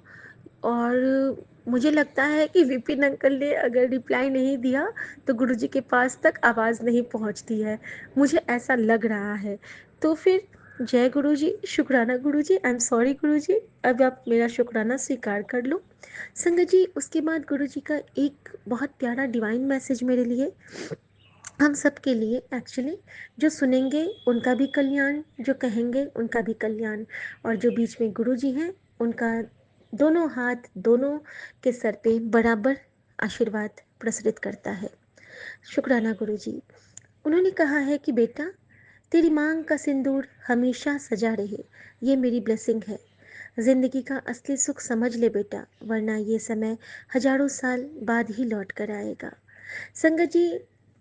और मुझे लगता है कि विपिन अंकल ने अगर रिप्लाई नहीं दिया तो गुरुजी के पास तक आवाज़ नहीं पहुंचती है, मुझे ऐसा लग रहा है। तो फिर जय गुरुजी, शुक्राना गुरुजी, आई एम सॉरी गुरुजी, अब आप मेरा शुक्राना स्वीकार कर लो। संगत जी, उसके बाद गुरुजी का एक बहुत प्यारा डिवाइन मैसेज मेरे लिए, हम सब के लिए एक्चुअली, जो सुनेंगे उनका भी कल्याण, जो कहेंगे उनका भी कल्याण, और जो बीच में गुरुजी हैं उनका दोनों हाथ दोनों के सर पे बराबर आशीर्वाद प्रसरित करता है। शुक्राना गुरुजी। उन्होंने कहा है कि बेटा, तेरी मांग का सिंदूर हमेशा सजा रहे, ये मेरी ब्लेसिंग है। जिंदगी का असली सुख समझ ले बेटा, वरना ये समय हजारों साल बाद ही लौट कर आएगा। संगत जी,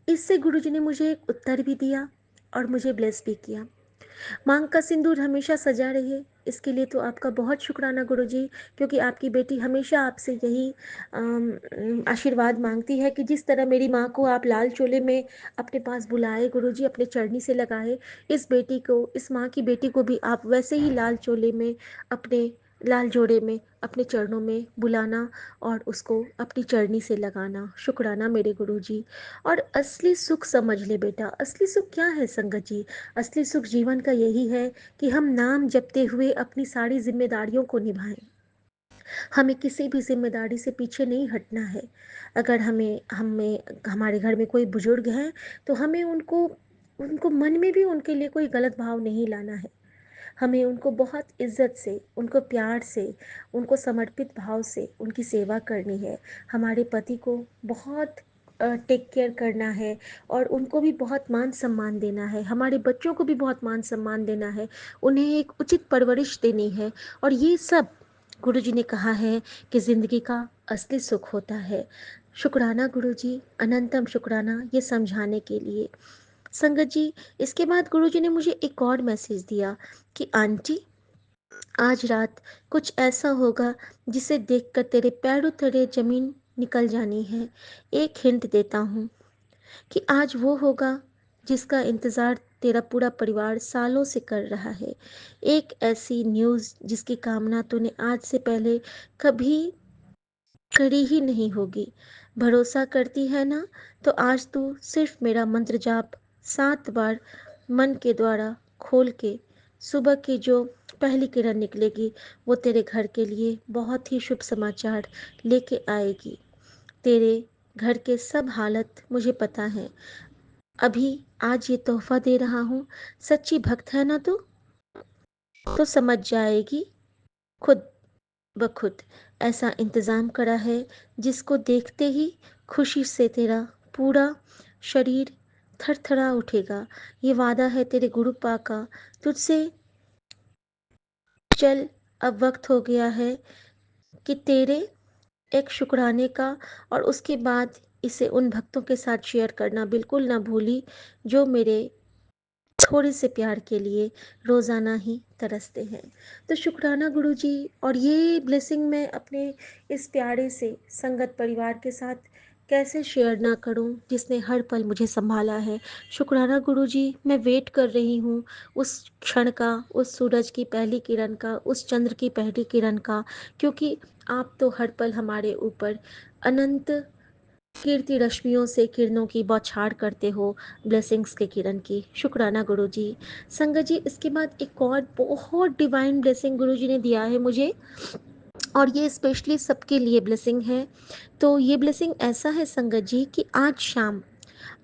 इससे गुरुजी ने मुझे एक उत्तर भी दिया और मुझे ब्लेस भी किया। मांग का सिंदूर हमेशा सजा रहे, इसके लिए तो आपका बहुत शुक्राना गुरुजी, क्योंकि आपकी बेटी हमेशा आपसे यही आशीर्वाद मांगती है कि जिस तरह मेरी माँ को आप लाल चोले में अपने पास बुलाए गुरुजी, अपने चरनी से लगाए, इस बेटी को, इस माँ की बेटी को भी आप वैसे ही लाल चोले में, अपने लाल जोड़े में, अपने चरणों में बुलाना और उसको अपनी चरनी से लगाना। शुक्राना मेरे गुरुजी। और असली सुख समझ ले बेटा, असली सुख क्या है संगत जी? असली सुख जीवन का यही है कि हम नाम जपते हुए अपनी सारी जिम्मेदारियों को निभाएं। हमें किसी भी जिम्मेदारी से पीछे नहीं हटना है। अगर हमें हमें हमारे घर में कोई बुजुर्ग हैं, तो हमें उनको उनको मन में भी उनके लिए कोई गलत भाव नहीं लाना है। हमें उनको बहुत इज्जत से, उनको प्यार से, उनको समर्पित भाव से उनकी सेवा करनी है। हमारे पति को बहुत टेक केयर करना है और उनको भी बहुत मान सम्मान देना है। हमारे बच्चों को भी बहुत मान सम्मान देना है, उन्हें एक उचित परवरिश देनी है। और ये सब गुरु जी ने कहा है कि ज़िंदगी का असली सुख होता है। शुक्राना गुरुजी, अनंतम शुक्राना ये समझाने के लिए। संगत जी, इसके बाद गुरुजी ने मुझे एक और मैसेज दिया कि आंटी, आज रात कुछ ऐसा होगा जिसे देखकर तेरे पैरों तले जमीन निकल जानी है। एक हिंट देता हूँ कि आज वो होगा जिसका इंतज़ार तेरा पूरा परिवार सालों से कर रहा है। एक ऐसी न्यूज़ जिसकी कामना तूने आज से पहले कभी करी ही नहीं होगी। भरोसा करती है ना? तो आज तू सिर्फ मेरा मंत्र जाप 7 बार मन के द्वारा खोल के, सुबह की जो पहली किरण निकलेगी वो तेरे घर के लिए बहुत ही शुभ समाचार लेके आएगी। तेरे घर के सब हालत मुझे पता है। अभी आज ये तोहफा दे रहा हूँ, सच्ची भक्त है ना तू? तो समझ जाएगी खुद ब खुद। ऐसा इंतज़ाम करा है जिसको देखते ही खुशी से तेरा पूरा शरीर थरथरा उठेगा। ये वादा है तेरे गुरुपा का तुझसे। चल, अब वक्त हो गया है कि तेरे एक शुक्राने का, और उसके बाद इसे उन भक्तों के साथ शेयर करना बिल्कुल ना भूली जो मेरे थोड़े से प्यार के लिए रोज़ाना ही तरसते हैं। तो शुक्राना गुरुजी, और ये ब्लेसिंग मैं अपने इस प्यारे से संगत परिवार के साथ कैसे शेयर ना करूं जिसने हर पल मुझे संभाला है। शुक्राना गुरुजी, मैं वेट कर रही हूँ उस क्षण का, उस सूरज की पहली किरण का, उस चंद्र की पहली किरण का, क्योंकि आप तो हर पल हमारे ऊपर अनंत कीर्ति रश्मियों से किरणों की बौछार करते हो, ब्लेसिंग्स के किरण की। शुक्राना गुरुजी। संगत जी, इसके बाद एक और बहुत डिवाइन ब्लेसिंग गुरुजी ने दिया है मुझे, और ये स्पेशली सबके लिए ब्लेसिंग है। तो ये ब्लेसिंग ऐसा है संगत जी कि आज शाम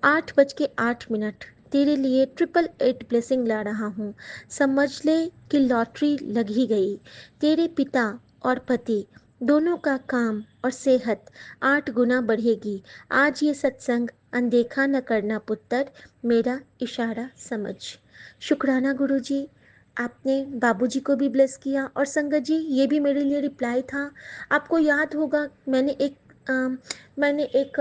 8:08 तेरे लिए 888 ब्लेसिंग ला रहा हूँ। समझ ले कि लॉटरी लग ही गई। तेरे पिता और पति दोनों का काम और सेहत 8 गुना बढ़ेगी। आज ये सत्संग अनदेखा न करना पुत्र, मेरा इशारा समझ। शुक्राना गुरुजी, आपने बाबूजी को भी ब्लेस किया, और संगत जी ये भी मेरे लिए रिप्लाई था। आपको याद होगा मैंने एक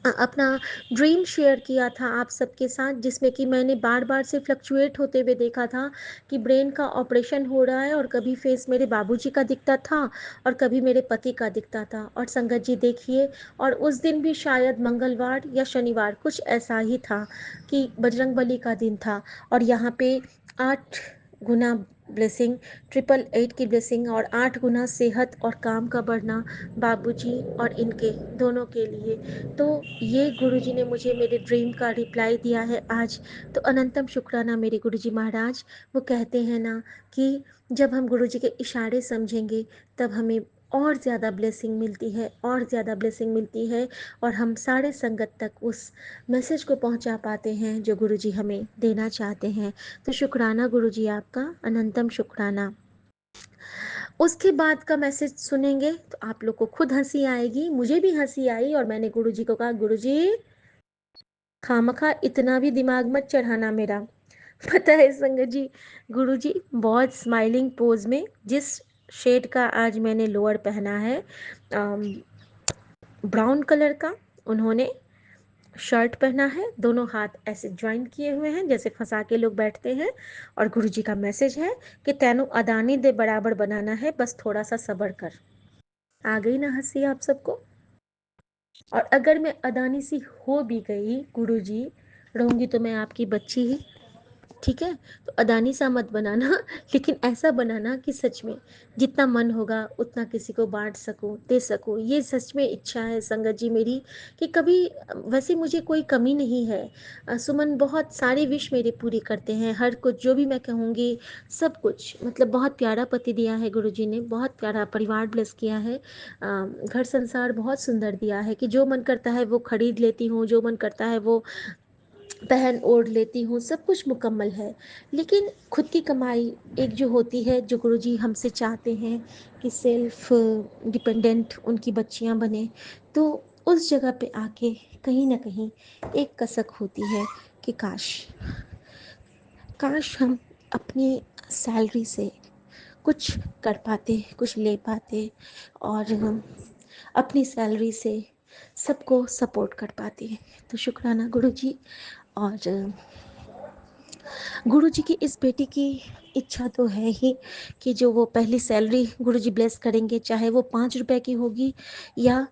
अपना ड्रीम शेयर किया था आप सबके साथ, जिसमें कि मैंने बार बार से फ्लक्चुएट होते हुए देखा था कि ब्रेन का ऑपरेशन हो रहा है, और कभी फेस मेरे बाबूजी का दिखता था और कभी मेरे पति का दिखता था। और संगत जी देखिए, और उस दिन भी शायद मंगलवार या शनिवार कुछ ऐसा ही था कि बजरंगबली का दिन था, और यहाँ पे 8 गुना ब्लेसिंग, 888 की ब्लेसिंग, और 8 गुना सेहत और काम का बढ़ना बाबूजी और इनके दोनों के लिए। तो ये गुरुजी ने मुझे मेरे ड्रीम का रिप्लाई दिया है आज। तो अनंतम शुक्राना मेरे गुरुजी महाराज। वो कहते हैं ना कि जब हम गुरुजी के इशारे समझेंगे तब हमें और ज़्यादा ब्लेसिंग मिलती है, और ज़्यादा ब्लेसिंग मिलती है, और हम सारे संगत तक उस मैसेज को पहुंचा पाते हैं जो गुरुजी हमें देना चाहते हैं। तो शुक्राना गुरुजी आपका, अनंतम शुक्राना। उसके बाद का मैसेज सुनेंगे तो आप लोग को खुद हंसी आएगी, मुझे भी हंसी आई, और मैंने गुरुजी को कहा, गुरुजी खामखा इतना भी दिमाग मत चढ़ाना मेरा। पता है संगत जी, गुरुजी बहुत स्माइलिंग पोज में, जिस शेड का आज मैंने लोअर पहना है, ब्राउन कलर का, उन्होंने शर्ट पहना है, दोनों हाथ ऐसे ज्वाइन किए हुए हैं जैसे फंसा के लोग बैठते हैं, और गुरुजी का मैसेज है कि तेनू अदानी दे बराबर बनाना है, बस थोड़ा सा सब्र कर। आ गई ना हंसी आप सबको? और अगर मैं अदानी सी हो भी गई गुरुजी, रहूंगी तो मैं आपकी बच्ची ही, ठीक है? तो अदानी सा मत बनाना, लेकिन ऐसा बनाना कि सच में जितना मन होगा उतना किसी को बांट सकूं, दे सकूं। ये सच में इच्छा है संगत जी मेरी, कि कभी, वैसे मुझे कोई कमी नहीं है। सुमन बहुत सारी विश मेरी पूरी करते हैं, हर कुछ जो भी मैं कहूँगी सब कुछ, मतलब बहुत प्यारा पति दिया है गुरुजी ने, बहुत प्यारा परिवार ब्लेस किया है, घर संसार बहुत सुंदर दिया है कि जो मन करता है वो खरीद लेती हूँ, जो मन करता है वो पहन ओढ़ लेती हूँ, सब कुछ मुकम्मल है। लेकिन खुद की कमाई एक जो होती है, जो गुरुजी हमसे चाहते हैं कि सेल्फ डिपेंडेंट उनकी बच्चियाँ बने, तो उस जगह पे आके कहीं ना कहीं एक कसक होती है कि काश, काश हम अपनी सैलरी से कुछ कर पाते, कुछ ले पाते, और अपनी सैलरी से सबको सपोर्ट कर पाती है। तो शुक्राना गुरुजी। और गुरुजी की इस बेटी की इच्छा तो है ही कि जो वो पहली सैलरी गुरुजी ब्लेस करेंगे, चाहे वो 5 रुपए की होगी या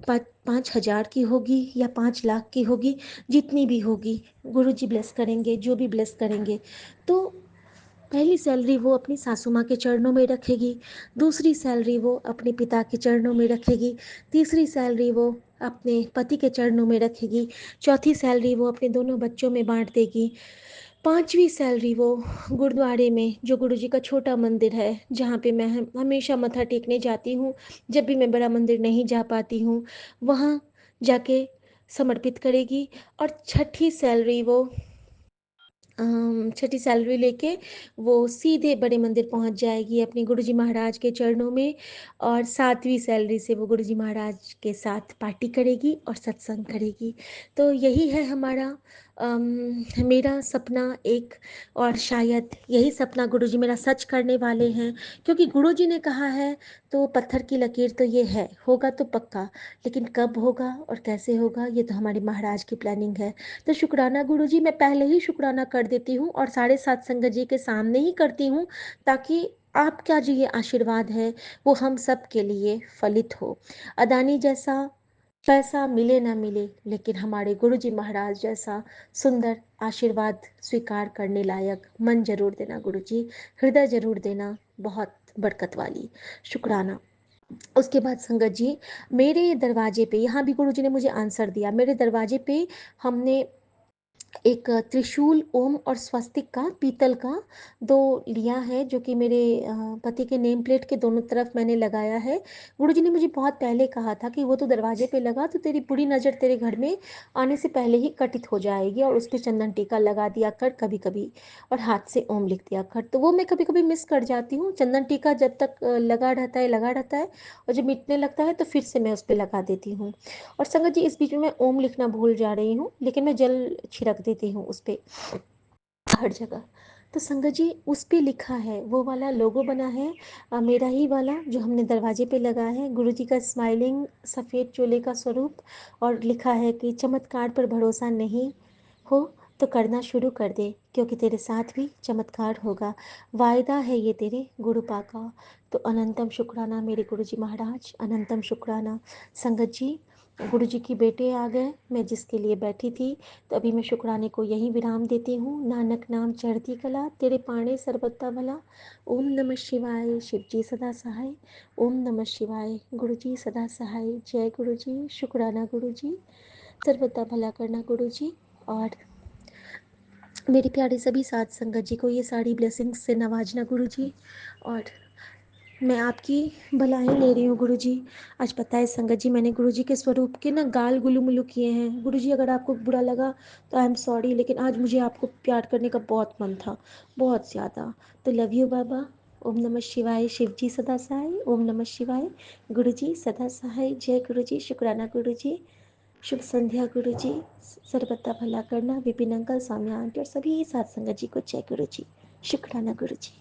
5,000 की होगी या 5 लाख की होगी, जितनी भी होगी गुरुजी ब्लेस करेंगे, जो भी ब्लेस करेंगे। तो पहली सैलरी वो अपनी सासू माँ के चरणों में रखेगी, दूसरी सैलरी वो अपने पिता के चरणों में रखेगी, तीसरी सैलरी वो अपने पति के चरणों में रखेगी, चौथी सैलरी वो अपने दोनों बच्चों में बांट देगी, पांचवी सैलरी वो गुरुद्वारे में, जो गुरुजी का छोटा मंदिर है जहाँ पे मैं हमेशा मत्था टेकने जाती हूँ, जब भी मैं बड़ा मंदिर नहीं जा पाती हूँ वहाँ जाके समर्पित करेगी। और छठी सैलरी लेके वो सीधे बड़े मंदिर पहुंच जाएगी अपने गुरुजी महाराज के चरणों में। और सातवीं सैलरी से वो गुरुजी महाराज के साथ पार्टी करेगी और सत्संग करेगी। तो यही है हमारा मेरा सपना एक। और शायद यही सपना गुरुजी मेरा सच करने वाले हैं, क्योंकि गुरुजी ने कहा है तो पत्थर की लकीर तो ये है, होगा तो पक्का, लेकिन कब होगा और कैसे होगा ये तो हमारे महाराज की प्लानिंग है। तो शुक्राना गुरुजी, मैं पहले ही शुक्राना कर देती हूँ और साढ़े सात संगत जी के सामने ही करती हूँ, ताकि आपका जो ये आशीर्वाद है वो हम सब के लिए फलित हो। अदानी जैसा पैसा मिले ना मिले, लेकिन हमारे गुरुजी महाराज जैसा सुंदर आशीर्वाद स्वीकार करने लायक मन जरूर देना गुरुजी, हृदय जरूर देना, बहुत बरकत वाली। शुक्राना। उसके बाद संगत जी, मेरे दरवाजे पे, यहाँ भी गुरुजी ने मुझे आंसर दिया, मेरे दरवाजे पे हमने एक त्रिशूल, ओम और स्वस्तिक का, पीतल का, दो लिया है, जो कि मेरे पति के नेम प्लेट के दोनों तरफ मैंने लगाया है। गुरुजी ने मुझे बहुत पहले कहा था कि वो तो दरवाजे पे लगा तो तेरी बुरी नज़र तेरे घर में आने से पहले ही कटित हो जाएगी, और उस पर चंदन टीका लगा दिया कर कभी कभी, और हाथ से ओम लिख दिया कर। तो वो मैं कभी कभी मिस कर जाती हूँ। चंदन टीका जब तक लगा रहता है, और जब मिटने लगता है तो फिर से मैं उस पर लगा देती हूँ। और संगत जी, इस बीच में मैं ओम लिखना भूल जा रही हूँ, लेकिन मैं जल छिड़क देती हूँ उस पर हर जगह। तो संगत जी, उस पे लिखा है, वो वाला लोगो बना है मेरा ही वाला, जो हमने दरवाजे पे लगा है, गुरु जी का स्माइलिंग सफ़ेद चोले का स्वरूप। और लिखा है कि चमत्कार पर भरोसा नहीं हो तो करना शुरू कर दे, क्योंकि तेरे साथ भी चमत्कार होगा, वायदा है ये तेरे गुरुपा का। तो अनंतम शुक्राना मेरे गुरु जी महाराज, अनंतम शुक्राना। संगत जी, गुरु जी की बेटे आ गए, मैं जिसके लिए बैठी थी, तो अभी मैं शुक्राने को यहीं विराम देती हूँ। नानक नाम चढ़ती कला, तेरे पाणे सर्वत्ता भला। ओम नमः शिवाय, शिव जी सदा सहाय। ओम नमः शिवाय, गुरु जी सदा सहाय। जय गुरु जी, शुक्राना गुरु जी, सर्वदा भला करना गुरु जी। और मेरे प्यारे सभी साथ संगत जी को ये सारी ब्लेसिंग्स से नवाजना गुरु जी। और मैं आपकी भलाई ले रही हूँ गुरु जी। आज पता है संगत जी, मैंने गुरु जी के स्वरूप के ना गाल गुलू मुलू किए हैं। गुरु जी, अगर आपको बुरा लगा तो आई एम सॉरी, लेकिन आज मुझे आपको प्यार करने का बहुत मन था, बहुत ज़्यादा। तो लव यू बाबा। ओम नमः शिवाय, शिव जी सदा सहाय। ओम नमः शिवाय, गुरु जी सदा सहाय। जय गुरु जी, शुक्राना गुरु जी, शुभ संध्या गुरु जी, सर्वदा भला करना, विपिन अंकल, स्वामी आंटी और सभी सात संगत जी को जय गुरु जी, शुक्राना गुरु जी।